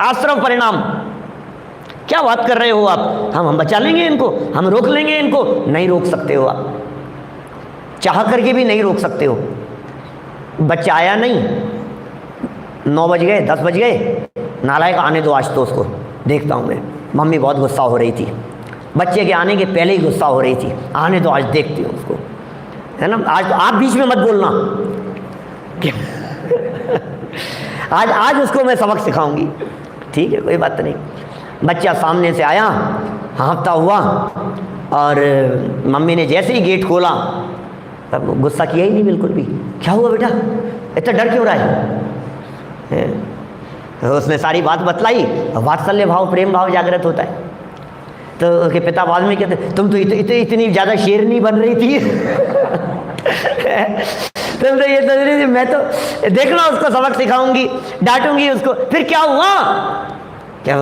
आश्रव परिणाम, क्या बात कर रहे हो आप, हम बचा लेंगे इनको, हम रोक लेंगे इनको, नहीं रोक सकते हो आप, चाह करके भी नहीं रोक सकते हो। बचाया नहीं, 9 बज गए, 10 बज गए, नालायक आने दो आज तो उसको, देखता हूँ मैं, मम्मी बहुत गुस्सा हो रही थी, बच्चे के आने के पहले ही गुस्सा हो रही थी, आने दो आज देखती हूँ उसको, है ना। आज तो आप बीच में मत बोलना आज उसको मैं सबक सिखाऊंगी, ठीक है, कोई बात नहीं। बच्चा सामने से आया हाँफता हुआ और मम्मी ने जैसे ही गेट खोला तब गुस्सा किया ही नहीं बिल्कुल भी। क्या हुआ बेटा, इतना डर क्यों रहा है? तो उसने सारी बात बतलाई, वात्सल्य भाव, प्रेम भाव जागृत होता है। तो उसके पिता बाद में कहते, तुम तो इतनी ज़्यादा शेरनी बन रही थी तुम तो ये समझ रही थी, मैं तो देखना उसको सबक सिखाऊंगी, डांटूंगी उसको। फिर क्या हुआ, क्या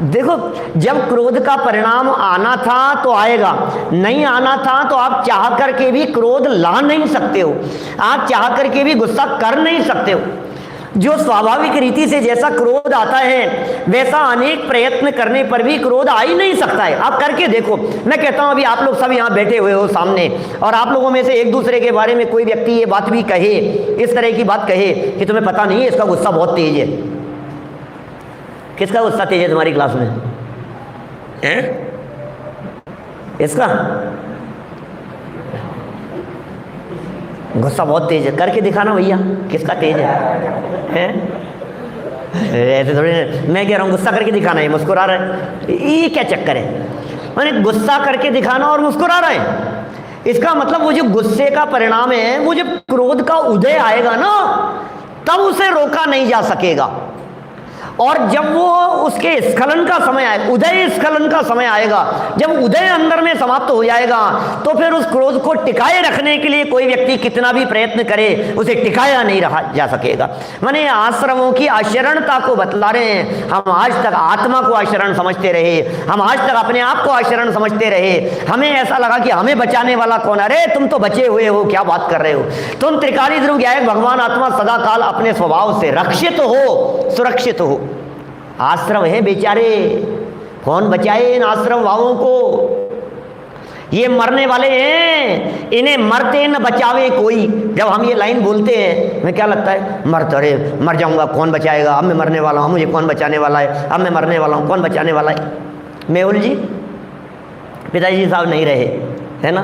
देखो, जब क्रोध का परिणाम आना था तो आएगा, नहीं आना था तो आप चाह करके भी क्रोध ला नहीं सकते हो, आप चाह करके भी गुस्सा कर नहीं सकते हो। जो स्वाभाविक रीति से जैसा क्रोध आता है वैसा अनेक प्रयत्न करने पर भी क्रोध आ ही नहीं सकता है। आप करके देखो। मैं कहता हूं अभी आप लोग सब यहाँ बैठे हुए हो सामने, और आप लोगों में से एक दूसरे के बारे में कोई व्यक्ति ये बात भी कहे, इस तरह की बात कहे कि तुम्हें पता नहीं है इसका गुस्सा बहुत तेज है। किसका गुस्सा तेज है तुम्हारी क्लास में? इसका गुस्सा बहुत तेज है, करके दिखाना भैया किसका तेज है? ऐसे थोड़ी, मैं कह रहा हूँ गुस्सा करके दिखाना है, मुस्कुरा रहा है, ये क्या चक्कर है? मैंने गुस्सा करके दिखाना और मुस्कुरा रहे हैं, इसका मतलब वो जो गुस्से का परिणाम है, वो जब क्रोध का उदय आएगा ना तब उसे रोका नहीं जा सकेगा। और जब वो उसके स्खलन का समय आए, उदय स्खलन का समय आएगा, जब उदय अंदर में समाप्त हो जाएगा तो फिर उस क्रोध को टिकाए रखने के लिए कोई व्यक्ति कितना भी प्रयत्न करे उसे टिकाया नहीं रहा जा सकेगा। माने आश्रमों की आचरणता को बतला रहे हैं। हम आज तक आत्मा को आचरण समझते रहे, हम आज तक अपने आप को आचरण समझते रहे, हमें ऐसा लगा कि हमें बचाने वाला कौन? अरे तुम तो बचे हुए हो, क्या बात कर रहे हो? तुम त्रिकाली ध्रुव गायक भगवान आत्मा सदा काल अपने स्वभाव से रक्षित हो, सुरक्षित हो। आश्रम है बेचारे, कौन बचाए इन आश्रम भावों को? ये मरने वाले हैं, इन्हें मरते न बचावे कोई। जब हम ये लाइन बोलते हैं हमें क्या लगता है? मरते, अरे मर जाऊंगा, कौन बचाएगा? अब मैं मरने वाला हूँ, मुझे कौन बचाने वाला है? अब मैं मरने वाला हूँ, कौन बचाने वाला है? मेहुल जी, पिताजी साहब नहीं रहे, है ना,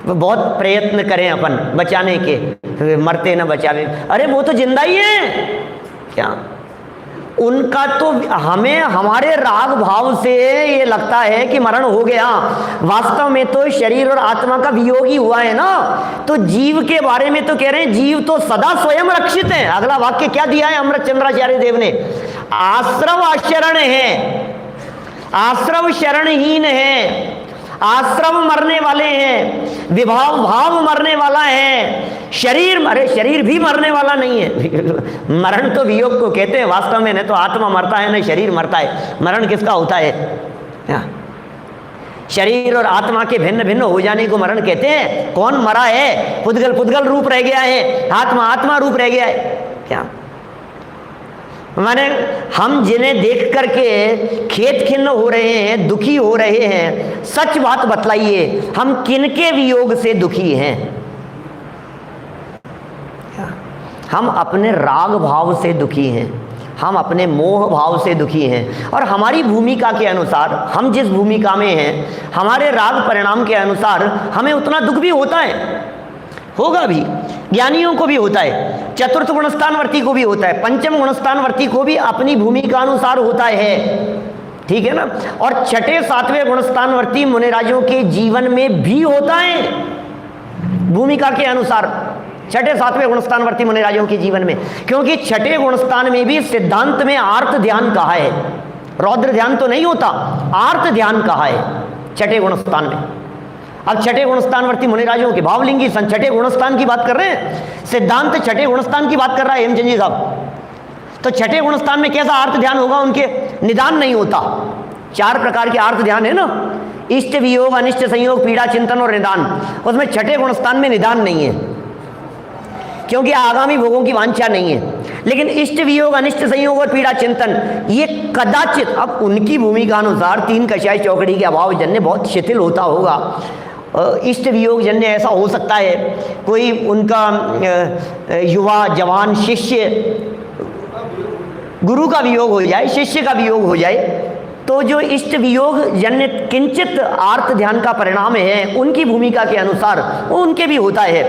बहुत प्रयत्न करें अपन बचाने के, मरते न बचावे। अरे वो तो जिंदा ही है क्या? उनका तो हमें हमारे राग भाव से ये लगता है कि मरण हो गया, वास्तव में तो शरीर और आत्मा का वियोग ही हुआ है ना। तो जीव के बारे में तो कह रहे हैं जीव तो सदा स्वयं रक्षित है। अगला वाक्य क्या दिया है अमृत चंद्राचार्य देव ने? आश्रव आचरण है, आश्रव शरणहीन है, आश्रम मरने वाले हैं, विभाव भाव मरने वाला है, शरीर, अरे शरीर भी मरने वाला नहीं है। मरण तो वियोग को कहते हैं वास्तव में, न तो आत्मा मरता है न शरीर मरता है। मरण किसका होता है? शरीर और आत्मा के भिन्न भिन्न हो जाने को मरण कहते हैं। कौन मरा है? पुद्गल पुद्गल रूप रह गया है, आत्मा आत्मा रूप रह गया है। क्या माने, हम जिन्हें देख करके खेत खिन्न हो रहे हैं, दुखी हो रहे हैं, सच बात बतलाइए, हम किनके वियोग से दुखी हैं? हम अपने राग भाव से दुखी हैं, हम अपने मोह भाव से दुखी हैं। और हमारी भूमिका के अनुसार, हम जिस भूमिका में हैं, हमारे राग परिणाम के अनुसार हमें उतना दुख भी होता है, होगा भी। ज्ञानियों को भी होता है, चतुर्थ गुणस्थानवर्ती को भी होता है, पंचम गुणस्थानवर्ती को भी अपनी भूमिका अनुसार होता है, ठीक है ना। और छठे सातवें गुणस्थानवर्ती मुनिराजों के जीवन में भी होता है भूमिका के अनुसार, छठे सातवें गुणस्थानवर्ती मुनिराजों के जीवन में। क्योंकि छठे गुणस्थान में भी सिद्धांत में आर्त ध्यान कहा है, रौद्र ध्यान तो नहीं होता, आर्त ध्यान कहा है छठे गुणस्थान में। अब छठे गुणस्थानवर्ती मुनिराजों के भावलिंगी छठे गुणस्थान की बात कर रहे हैं, सिद्धांत छठे गुणस्थान की बात कर रहा है हेमचंद जी साहब। तो छठे गुणस्थान में कैसा आर्त ध्यान होगा? उनके निदान नहीं होता। 4 प्रकार के आर्त ध्यान है ना, इष्ट वियोग, अनिष्ट संयोग, पीड़ा चिंतन और निदान। उसमें छठे गुणस्थान में निदान नहीं है, क्योंकि आगामी भोगों की वांछा नहीं है। लेकिन इष्ट वियोग, अनिष्ट संयोग और पीड़ा चिंतन, ये कदाचित अब उनकी भूमिका अनुसार 3 कषाय चौकड़ी के अभाव जन्य बहुत शिथिल होता होगा। इष्ट वियोग जन्य ऐसा हो सकता है, कोई उनका युवा जवान शिष्य गुरु का वियोग हो जाए, शिष्य का वियोग हो जाए, तो जो इष्ट वियोग जन्य किंचित आर्त ध्यान का परिणाम है, उनकी भूमिका के अनुसार वो उनके भी होता है।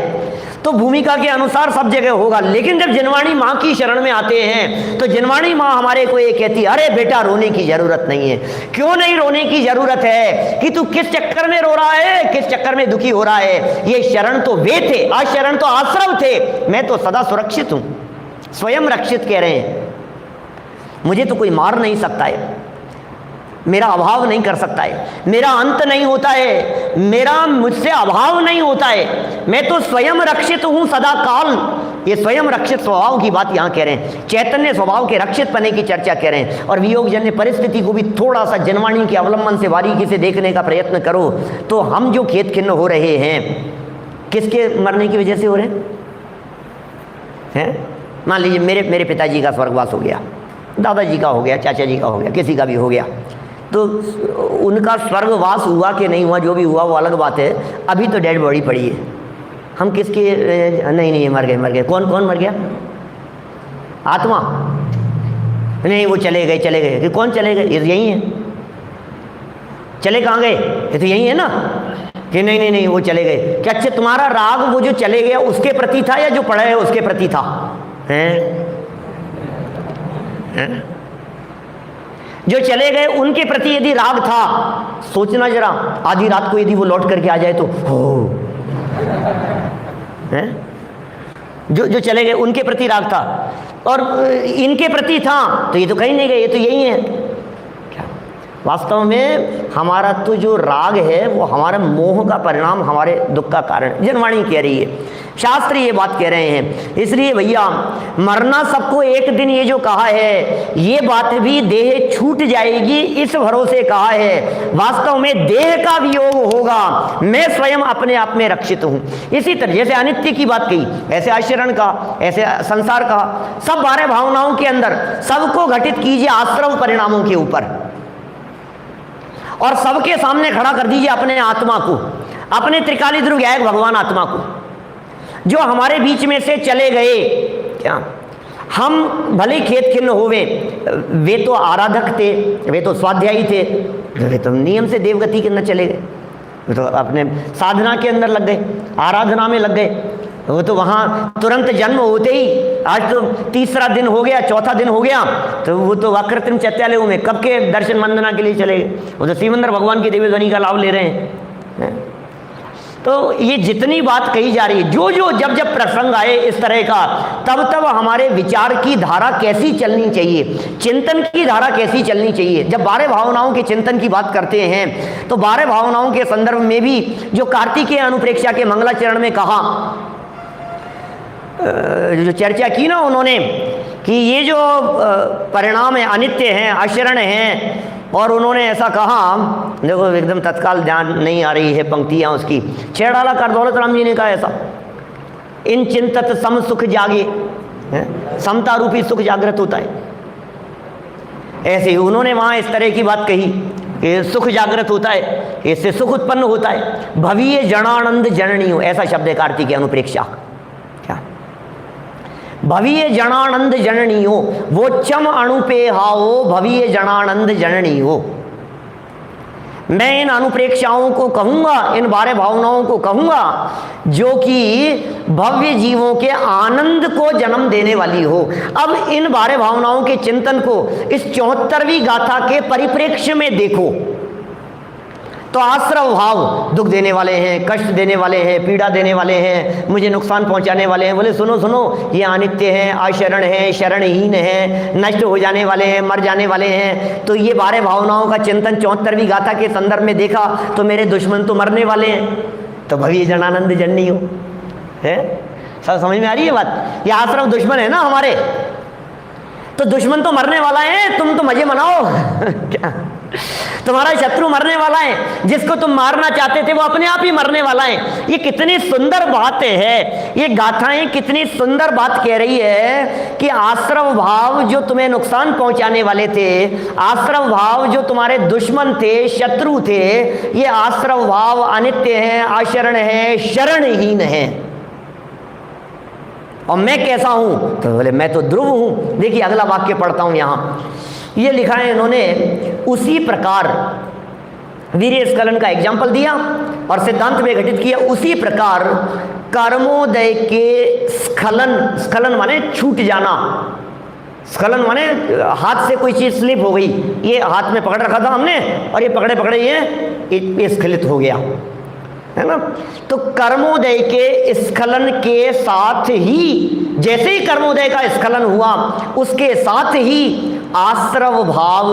तो भूमिका के अनुसार सब जगह होगा। लेकिन जब जिनवाणी माँ की शरण में आते हैं, तो जिनवाणी माँ हमारे को ये कहती है, अरे बेटा रोने की जरूरत नहीं है। क्यों नहीं रोने की जरूरत है? कि तू किस चक्कर में रो रहा है, किस चक्कर में दुखी हो रहा है? ये शरण तो वे थे, अशरण तो आश्रम थे, मैं तो सदा सुरक्षित हूं, स्वयं रक्षित कह रहे हैं। मुझे तो कोई मार नहीं सकता है, मेरा अभाव नहीं कर सकता है, मेरा अंत नहीं होता है, मेरा मुझसे अभाव नहीं होता है, मैं तो स्वयं रक्षित हूं सदा काल। ये स्वयं रक्षित स्वभाव की बात यहाँ कह रहे हैं, चैतन्य स्वभाव के रक्षित पने की चर्चा कह रहे हैं। और वियोग जन्य परिस्थिति को भी थोड़ा सा जनवाणी के अवलंबन से बारीकी से देखने का प्रयत्न करो, तो हम जो खेत खिन्न हो रहे हैं, किसके मरने की वजह से हो रहे हैं? मान लीजिए मेरे पिताजी का स्वर्गवास हो गया, दादाजी का हो गया, चाचा जी का हो गया, किसी का भी हो गया, तो उनका स्वर्गवास हुआ कि नहीं हुआ, जो भी हुआ वो अलग बात है। अभी तो डेड बॉडी पड़ी है, हम किसके? नहीं मर गए। कौन कौन मर गया? आत्मा? नहीं, वो चले गए। कि कौन चले गए? ये यही है। चले कहाँ गए? ये तो यही है ना। कि नहीं वो चले गए। क्या अच्छा तुम्हारा राग वो जो चले गया उसके प्रति था या जो पड़ा है उसके प्रति था? हैं? जो चले गए उनके प्रति यदि राग था, सोचना जरा, आधी रात को यदि वो लौट करके आ जाए तो हो हैं? जो चले गए उनके प्रति राग था, और इनके प्रति था, तो ये तो कहीं नहीं गए, ये तो यही है। वास्तव में हमारा तो जो राग है वो हमारा मोह का परिणाम, हमारे दुख का कारण। जनवाणी कह रही है, शास्त्र ये बात कह रहे हैं। इसलिए भैया मरना सबको एक दिन, ये जो कहा है, ये बात भी देह छूट जाएगी इस भरोसे कहा है। वास्तव में देह का वियोग होगा, मैं स्वयं अपने आप में रक्षित हूँ। इसी तरह जैसे अनित्य की बात कही, ऐसे आश्ररण का, ऐसे संसार का, सब 12 भावनाओं के अंदर सबको घटित कीजिए आश्रम परिणामों के ऊपर, और सबके सामने खड़ा कर दीजिए अपने आत्मा को, अपने त्रिकाली ध्रुव गायक भगवान आत्मा को, जो हमारे बीच में से चले गए। क्या हम भले खेत खिन्न होवे, वे तो आराधक थे, वे तो स्वाध्यायी थे, वे तो नियम से देवगति के अंदर चले गए, वे तो अपने साधना के अंदर लग गए, आराधना में लग गए। वो तो वहाँ तुरंत जन्म होते ही, आज तो 3रा दिन हो गया, 4था दिन हो गया, तो वो तो वक्रतृण चैत्यालयों में कब के दर्शन वंदना के लिए चले गए। वो तो श्रीमंदर भगवान की दिव्य ध्वनि का लाभ ले रहे हैं। तो ये जितनी बात कही जा रही है, जो जो जब जब प्रसंग आए इस तरह का, तब तब हमारे विचार की धारा कैसी चलनी चाहिए, चिंतन की धारा कैसी चलनी चाहिए। जब 12 भावनाओं के चिंतन की बात करते हैं तो 12 भावनाओं के संदर्भ में भी जो कार्तिकेय अनुप्रेक्षा के मंगलाचरण में कहा, जो चर्चा की ना उन्होंने, कि ये जो परिणाम है अनित्य हैं, अशरण हैं, और उन्होंने ऐसा कहा, देखो एकदम तत्काल ध्यान नहीं आ रही है पंक्तियां उसकी, छेड़ाला कर दौलत राम जी ने कहा ऐसा, इन चिंतत सम सुख जागे, समता रूपी सुख जागृत होता है। ऐसे ही उन्होंने वहां इस तरह की बात कही कि सुख जागृत होता है, इससे सुख उत्पन्न होता है, भवीय जनानंद जननी हो, ऐसा शब्द है कार्तिकेय अनुप्रेक्षा। क्या भवीय जनानंद जननी हो, वो चम अणुपे हाओ भवीय जनानंद जननी हो। मैं इन अनुप्रेक्षाओं को कहूंगा, इन 12 भावनाओं को कहूंगा जो कि भव्य जीवों के आनंद को जन्म देने वाली हो। अब इन 12 भावनाओं के चिंतन को इस 74वीं गाथा के परिप्रेक्ष्य में देखो तो आश्रव भाव दुख देने वाले हैं, कष्ट देने वाले हैं, पीड़ा देने वाले हैं, मुझे नुकसान पहुंचाने वाले हैं। बोले सुनो सुनो, ये अनित्य हैं, अशरण हैं, शरणहीन हैं, नष्ट हो जाने वाले हैं, मर जाने वाले हैं। तो ये 12 भावनाओं का चिंतन 74वीं गाथा के संदर्भ में देखा तो मेरे दुश्मन तो मरने वाले हैं, तो भवी जनानंद जननी हो है। सब समझ में आ रही है बात? ये आश्रव दुश्मन है ना हमारे, तो दुश्मन तो मरने वाला है, तुम तो मजे मनाओ क्या? तुम्हारा शत्रु मरने वाला है, जिसको तुम मारना चाहते थे वो अपने आप ही मरने वाला है। ये कितनी सुंदर बात है, ये गाथाएं कितनी सुंदर बात कह रही है कि आश्रव भाव जो तुम्हें नुकसान पहुंचाने वाले थे, आश्रव भाव जो तुम्हारे दुश्मन थे, शत्रु थे, ये आश्रव भाव अनित्य हैं, अशरण हैं, शरणहीन हैं। और मैं कैसा हूं? तो बोले मैं तो ध्रुव हूं। देखिए अगला वाक्य पढ़ता हूं, यहां ये लिखा है इन्होंने, उसी प्रकार वीर्य स्खलन का एग्जाम्पल दिया और सिद्धांत में घटित किया। उसी प्रकार कर्मोदय के स्खलन, स्खलन माने छूट जाना, स्खलन माने हाथ से कोई चीज स्लिप हो गई, ये हाथ में पकड़ रखा था हमने और ये पकड़े पकड़े ये स्खलित हो गया, है ना। तो कर्मोदय के स्खलन के साथ ही, जैसे ही कर्मोदय का स्खलन हुआ उसके साथ ही आश्रव भाव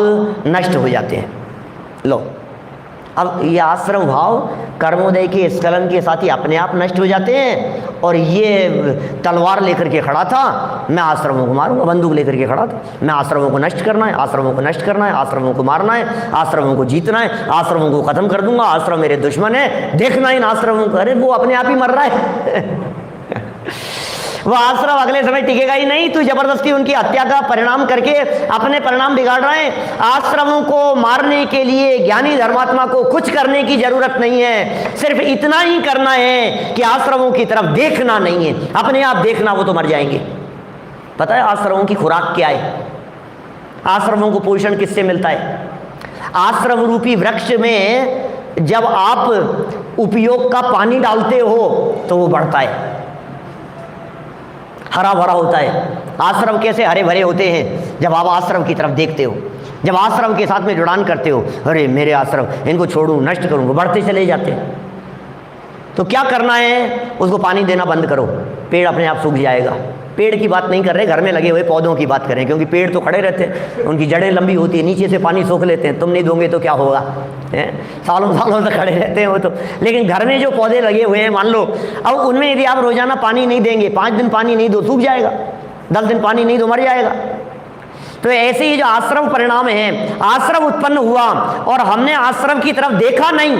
नष्ट हो जाते हैं। लो अब ये आश्रव भाव कर्मोदय के स्खलन के साथ ही अपने आप नष्ट हो जाते हैं। और ये तलवार लेकर के खड़ा था, मैं आश्रमों को मारूंगा, बंदूक लेकर के खड़ा था, मैं आश्रमों को नष्ट करना है, आश्रमों को नष्ट करना है, आश्रमों को मारना है, आश्रमों को जीतना है, आश्रमों को खत्म कर दूंगा, आश्रम मेरे दुश्मन है, देखना इन आश्रमों को। अरे वो अपने आप ही मर रहा है वो आश्रम अगले समय टिकेगा ही नहीं, तू जबरदस्ती उनकी हत्या का परिणाम करके अपने परिणाम बिगाड़ रहा है। आश्रमों को मारने के लिए ज्ञानी धर्मात्मा को कुछ करने की जरूरत नहीं है, सिर्फ इतना ही करना है कि आश्रमों की तरफ देखना नहीं है, अपने आप देखना, वो तो मर जाएंगे। पता है आश्रमों की खुराक क्या है? आश्रमों को पोषण किससे मिलता है? आश्रम रूपी वृक्ष में जब आप उपयोग का पानी डालते हो तो वो बढ़ता है, हरा भरा होता है। आश्रम कैसे हरे भरे होते हैं? जब आप आश्रम की तरफ देखते हो, जब आश्रम के साथ में जुड़ान करते हो, अरे मेरे आश्रम, इनको छोड़ूं, नष्ट करूं, वो बढ़ते चले जाते हैं। तो क्या करना है? उसको पानी देना बंद करो, पेड़ अपने आप सूख जाएगा। पेड़ की बात नहीं कर रहे, घर में लगे हुए पौधों की बात करें, क्योंकि पेड़ तो खड़े रहते हैं, उनकी जड़ें लंबी होती है, नीचे से पानी सोख लेते हैं। तुम नहीं दोगे तो क्या होगा? सालों सालों तक खड़े रहते हैं वो तो। लेकिन घर में जो पौधे लगे हुए हैं, मान लो अब उनमें यदि आप रोजाना पानी नहीं देंगे, 5 दिन पानी नहीं दो, सूख जाएगा, 10 दिन पानी नहीं दो, मर जाएगा। तो ऐसे ही जो आश्रम परिणाम है, आश्रम उत्पन्न हुआ और हमने आश्रम की तरफ देखा नहीं,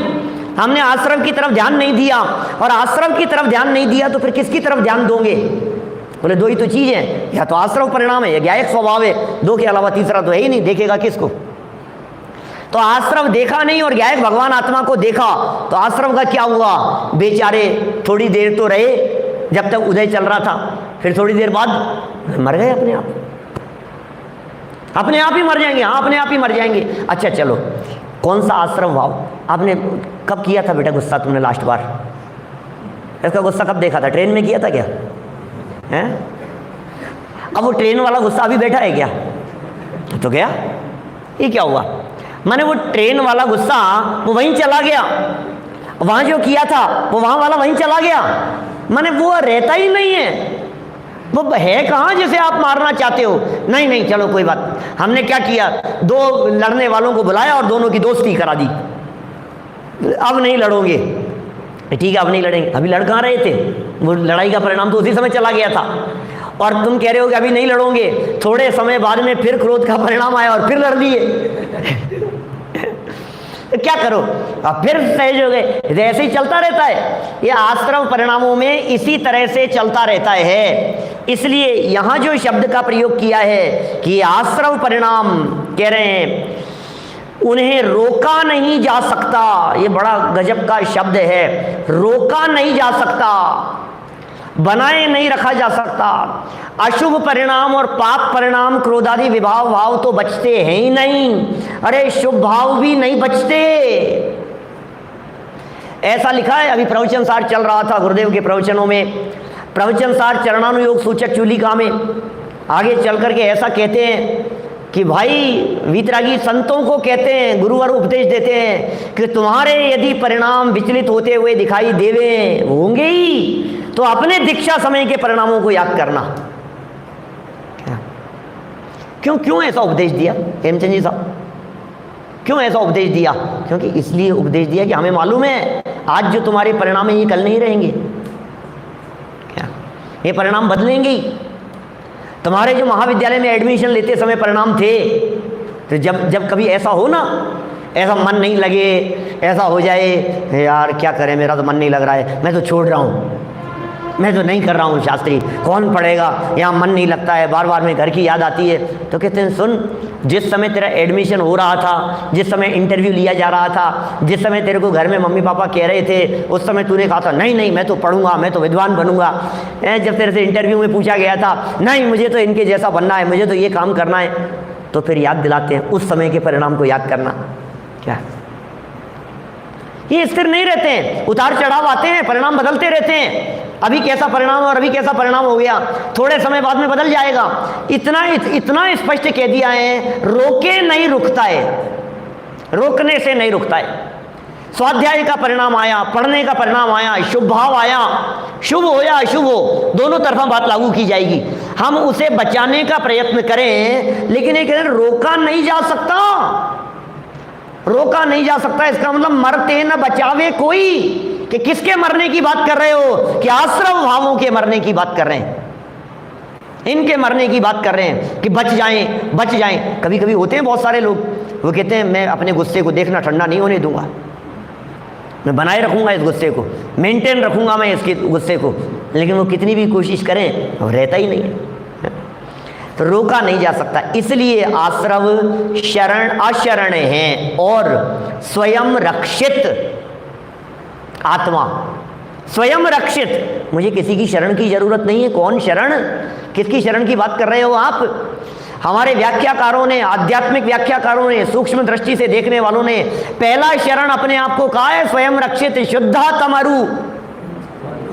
हमने आश्रम की तरफ ध्यान नहीं दिया, और आश्रम की तरफ ध्यान नहीं दिया तो फिर किसकी तरफ ध्यान दोगे? बोले दो ही तो चीज है, या तो आश्रम परिणाम है या ज्ञायक स्वभाव है, दो के अलावा तीसरा तो है ही नहीं। देखेगा किसको? तो आश्रम देखा नहीं और ज्ञायक भगवान आत्मा को देखा, तो आश्रम का क्या हुआ? बेचारे थोड़ी देर तो रहे जब तक उदय चल रहा था, फिर थोड़ी देर बाद मर गए अपने आप, अपने आप ही मर जाएंगे। हाँ अपने आप ही मर जाएंगे। अच्छा चलो, कौन सा आश्रम भाव आपने कब किया था बेटा गुस्सा तुमने लास्ट बार? इसका गुस्सा कब देखा था? ट्रेन में किया था क्या? हैं? अब वो ट्रेन वाला गुस्सा अभी बैठा है क्या? तो गया, ये क्या हुआ? माने वो ट्रेन वाला गुस्सा वो वहीं चला गया। वहां जो किया था वो वहां वाला वहीं चला गया, माने वो रहता ही नहीं है, वो है कहाँ जिसे आप मारना चाहते हो। नहीं नहीं चलो कोई बात, हमने क्या किया, दो लड़ने वालों को बुलाया और दोनों की दोस्ती करा दी, अब नहीं लड़ोगे, ठीक है अब नहीं लड़ेंगे। अभी लड़ कहाँ रहे थे, वो लड़ाई का परिणाम तो उसी समय चला गया था, और तुम कह रहे हो कि अभी नहीं लड़ोगे, थोड़े समय बाद में फिर क्रोध का परिणाम आया और फिर लड़ लिए। क्या करो, अब फिर सहज हो गए। ऐसे ही चलता रहता है, ये आश्रम परिणामों में इसी तरह से चलता रहता है। इसलिए यहां जो शब्द का प्रयोग किया है कि आश्रम परिणाम कह रहे हैं, उन्हें रोका नहीं जा सकता, ये बड़ा गजब का शब्द है, रोका नहीं जा सकता, बनाए नहीं रखा जा सकता। अशुभ परिणाम और पाप परिणाम, क्रोधादि विभाव भाव तो बचते हैं ही नहीं, अरे शुभ भाव भी नहीं बचते। ऐसा लिखा है, अभी प्रवचन सार चल रहा था गुरुदेव के प्रवचनों में, प्रवचन सार चरणानुयोग सूचक चूलिका में आगे चल करके ऐसा कहते हैं कि भाई वीतरागी संतों को कहते हैं, गुरुवर उपदेश देते हैं कि तुम्हारे यदि परिणाम विचलित होते हुए दिखाई देवे, होंगे ही, तो अपने दीक्षा समय के परिणामों को याद करना। क्यों क्यों ऐसा उपदेश दिया हेमचंद जी साहब, क्यों ऐसा उपदेश दिया? क्योंकि इसलिए उपदेश दिया कि हमें मालूम है आज जो तुम्हारे परिणाम है ये कल नहीं रहेंगे, क्या ये परिणाम बदलेंगे ही। तुम्हारे जो महाविद्यालय में एडमिशन लेते समय परिणाम थे, तो जब कभी ऐसा हो ना, ऐसा मन नहीं लगे, ऐसा हो जाए यार क्या करें मेरा तो मन नहीं लग रहा है, मैं तो छोड़ रहा हूँ, मैं तो नहीं कर रहा हूँ शास्त्री, कौन पढ़ेगा, यहाँ मन नहीं लगता है, बार बार में घर की याद आती है, तो कहते हैं सुन, जिस समय तेरा एडमिशन हो रहा था, जिस समय इंटरव्यू लिया जा रहा था, जिस समय तेरे को घर में मम्मी पापा कह रहे थे, उस समय तूने कहा था नहीं नहीं मैं तो पढ़ूंगा, मैं तो विद्वान बनूंगा। जब तेरे से इंटरव्यू में पूछा गया था नहीं मुझे तो इनके जैसा बनना है, मुझे तो ये काम करना है, तो फिर याद दिलाते हैं उस समय के परिणाम को याद करना। क्या ये स्थिर नहीं रहते हैं, उतार चढ़ाव आते हैं, परिणाम बदलते रहते हैं, अभी कैसा परिणाम और अभी कैसा परिणाम हो गया, थोड़े समय बाद में बदल जाएगा। इतना स्पष्ट कह दिया है, रोके नहीं रुकता है, रोकने से नहीं रुकता है। स्वाध्याय का परिणाम आया, पढ़ने का परिणाम आया, शुभ भाव आया, शुभ हो या अशुभ हो, दोनों तरफा बात लागू की जाएगी। हम उसे बचाने का प्रयत्न करें, लेकिन ये कहें रोका नहीं जा सकता, रोका नहीं जा सकता। इसका मतलब मरते न बचावे कोई, कि किसके मरने की बात कर रहे हो, कि आश्रम भावों के मरने की बात कर रहे हैं, इनके मरने की बात कर रहे हैं कि बच जाएं बच जाएं। कभी कभी होते हैं बहुत सारे लोग, वो कहते हैं मैं अपने गुस्से को देखना ठंडा नहीं होने दूंगा, मैं बनाए रखूंगा इस गुस्से को, मेंटेन रखूंगा मैं इसके गुस्से को, लेकिन वो कितनी भी कोशिश करें वो रहता ही नहीं है, तो रोका नहीं जा सकता। इसलिए आश्रव शरण अशरण है और स्वयं रक्षित आत्मा, स्वयं रक्षित, मुझे किसी की शरण की जरूरत नहीं है। कौन शरण, किसकी शरण की बात कर रहे हो आप? हमारे व्याख्याकारों ने, आध्यात्मिक व्याख्याकारों ने, सूक्ष्म दृष्टि से देखने वालों ने पहला शरण अपने आप को कहा है स्वयं रक्षित शुद्धा तमरु।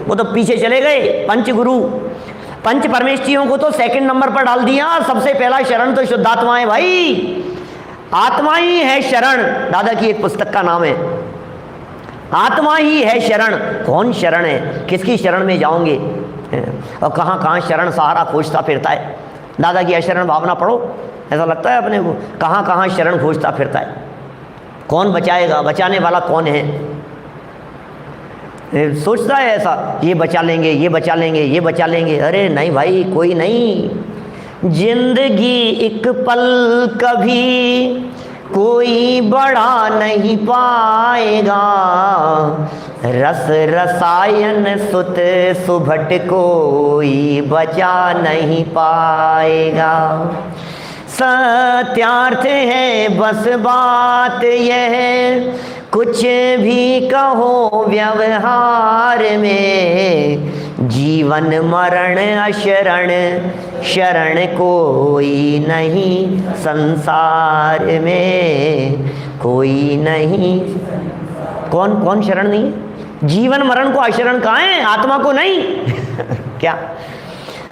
वो तो पीछे चले गए, पंचगुरु पंच परमेष्ठियों को तो सेकंड नंबर पर डाल दिया, सबसे पहला शरण तो शुद्धात्मा है भाई, आत्मा ही है शरण। दादा की एक पुस्तक का नाम है आत्मा ही है शरण। कौन शरण है, किसकी शरण में जाओगे, और कहाँ कहाँ शरण सहारा खोजता फिरता है। दादा की अशरण भावना पढ़ो, ऐसा लगता है अपने को कहाँ कहाँ शरण खोजता फिरता है। कौन बचाएगा, बचाने वाला कौन है? सोचता है ऐसा, ये बचा लेंगे ये बचा लेंगे ये बचा लेंगे, अरे नहीं भाई कोई नहीं। जिंदगी एक पल कभी कोई बढ़ा नहीं पाएगा, रस रसायन सुत सुभट कोई बचा नहीं पाएगा। सत्यार्थ है बस बात यह, कुछ भी कहो व्यवहार में, जीवन मरण अशरण शरण कोई नहीं संसार में, कोई नहीं। कौन कौन शरण नहीं? जीवन मरण को अशरण कहाँ है, आत्मा को नहीं। क्या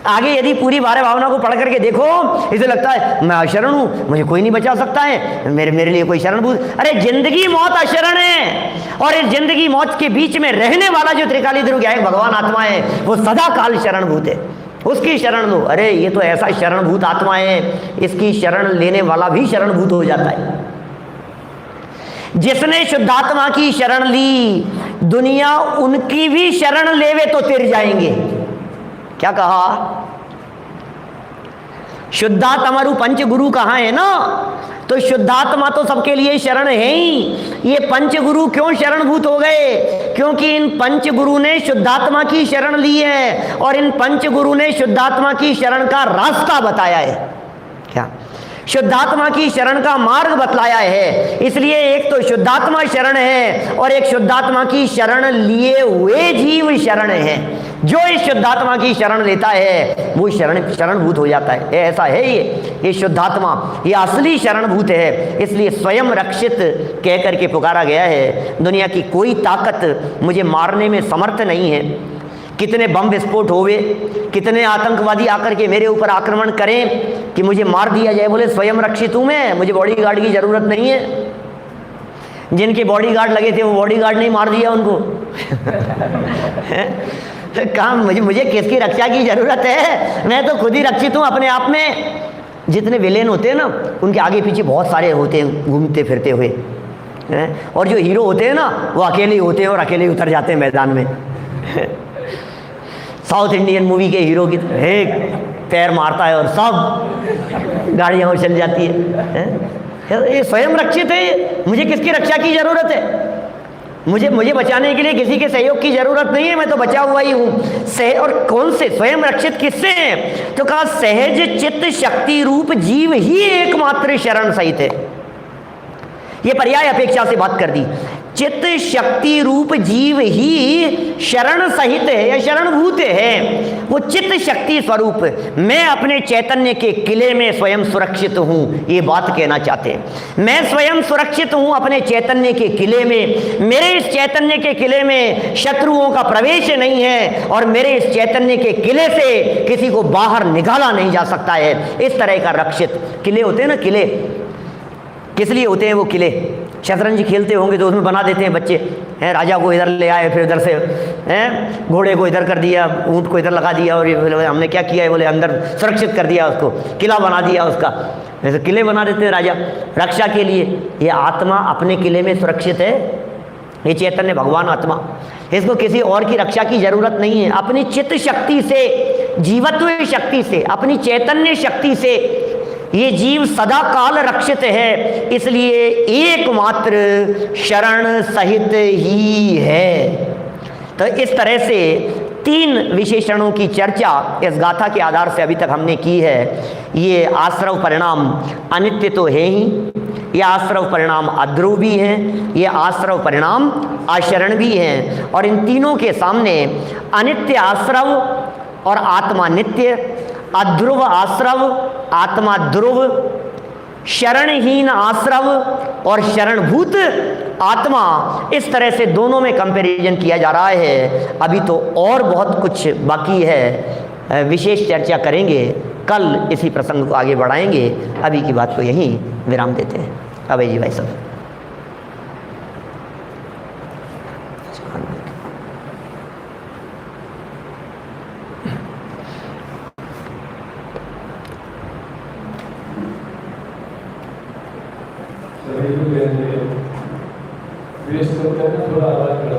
आगे यदि पूरी 12 भावना को पढ़ करके देखो, इसे लगता है मैं अशरण हूं, मुझे कोई नहीं बचा सकता है, मेरे लिए कोई शरणभूत। अरे जिंदगी मौत अशरण है, और इस जिंदगी मौत के बीच में रहने वाला जो त्रिकाली ध्रुव ज्ञायक भगवान आत्मा है, वो सदा काल शरणभूत है, उसकी शरण लो। अरे ये तो ऐसा शरणभूत आत्मा है, इसकी शरण लेने वाला भी शरणभूत हो जाता है। जिसने शुद्धात्मा की शरण ली, दुनिया उनकी भी शरण लेवे तो तिर जाएंगे। क्या कहा? शुद्धात्मा पंच गुरु कहाँ है ना, तो शुद्धात्मा तो सबके लिए शरण है ही। ये पंच गुरु क्यों शरणभूत हो गए? क्योंकि इन पंच गुरु ने शुद्धात्मा की शरण ली है, और इन पंच गुरु ने शुद्धात्मा की शरण का रास्ता बताया है। क्या? शुद्धात्मा की शरण का मार्ग बतलाया है। इसलिए एक तो शुद्धात्मा शरण है, और एक शुद्धात्मा की शरण लिए हुए जीव शरण है। जो इस शुद्धात्मा की शरण लेता है वो शरणभूत हो जाता है। ऐसा है ये शुद्धात्मा, ये असली शरणभूत है। इसलिए स्वयं रक्षित कह करके पुकारा गया है। दुनिया की कोई ताकत मुझे मारने में समर्थ नहीं है। कितने बम विस्फोट होवे, कितने आतंकवादी आकर के मेरे ऊपर आक्रमण करें कि मुझे मार दिया जाए, बोले स्वयं रक्षित हूं मैं, मुझे बॉडीगार्ड की जरूरत नहीं है। जिनके बॉडीगार्ड लगे थे वो बॉडीगार्ड नहीं मार दिया उनको। काम मुझे किसकी रक्षा की जरूरत है? मैं तो खुद ही रक्षित हूं अपने आप में। जितने विलेन होते हैं ना, उनके आगे पीछे बहुत सारे होते हैं घूमते फिरते हुए, और जो हीरो होते हैं ना, वो अकेले होते हैं और अकेले उतर जाते हैं मैदान में। साउथ इंडियन मूवी के हीरो की एक पैर मारता है और सब गाड़ियां चल जाती है। ये स्वयं रक्षित है, मुझे किसकी रक्षा की जरूरत है? मुझे बचाने के लिए किसी के सहयोग की जरूरत नहीं है, मैं तो बचा हुआ ही हूं। और कौन से स्वयं रक्षित किससे है? तो कहा सहज चित्त शक्ति रूप जीव ही एकमात्र शरण सहित है। ये पर्याय अपेक्षा से बात कर दी। चित्त शक्ति रूप जीव ही शरण सहित है या शरणभूत है। वो चित्त शक्ति स्वरूप, मैं अपने चैतन्य के किले में स्वयं सुरक्षित हूं, ये बात कहना चाहते हैं। मैं स्वयं सुरक्षित हूं अपने चैतन्य के किले में। मेरे इस चैतन्य के किले में शत्रुओं का प्रवेश नहीं है, और मेरे इस चैतन्य के किले से किसी को बाहर निकाला नहीं जा सकता है। इस तरह का रक्षित किले होते हैं ना। किले किस लिए होते हैं? वो किले शतरंज खेलते होंगे तो उसमें बना देते हैं बच्चे, हैं राजा को इधर ले आए, फिर इधर से हैं घोड़े को इधर कर दिया, ऊँट को इधर लगा दिया, और ये हमने क्या किया है? बोले अंदर सुरक्षित कर दिया उसको, किला बना दिया उसका। जैसे किले बना देते हैं राजा रक्षा के लिए। ये आत्मा अपने किले में सुरक्षित है, ये चैतन्य भगवान आत्मा, इसको किसी और की रक्षा की जरूरत नहीं है। अपनी चित्त शक्ति से, जीवत्व शक्ति से, अपनी चैतन्य शक्ति से ये जीव सदा काल रक्षित है। इसलिए एकमात्र शरण सहित ही है। तो इस तरह से 3 विशेषणों की चर्चा इस गाथा के आधार से अभी तक हमने की है। ये आश्रव परिणाम अनित्य तो है ही, ये आश्रव परिणाम अध्रुव भी हैं, ये आश्रव परिणाम आशरण भी हैं। और इन तीनों के सामने अनित्य आश्रव और आत्मा नित्य, अध्रुव आश्रव आत्मा ध्रुव, शरणहीन आश्रव और शरणभूत आत्मा, इस तरह से दोनों में कंपैरिजन किया जा रहा है। अभी तो और बहुत कुछ बाकी है, विशेष चर्चा करेंगे कल, इसी प्रसंग को आगे बढ़ाएंगे। अभी की बात को यहीं विराम देते हैं। अभय जी भाई साहब। वेस्ट करते हैं, थोड़ा आवाज बढ़ा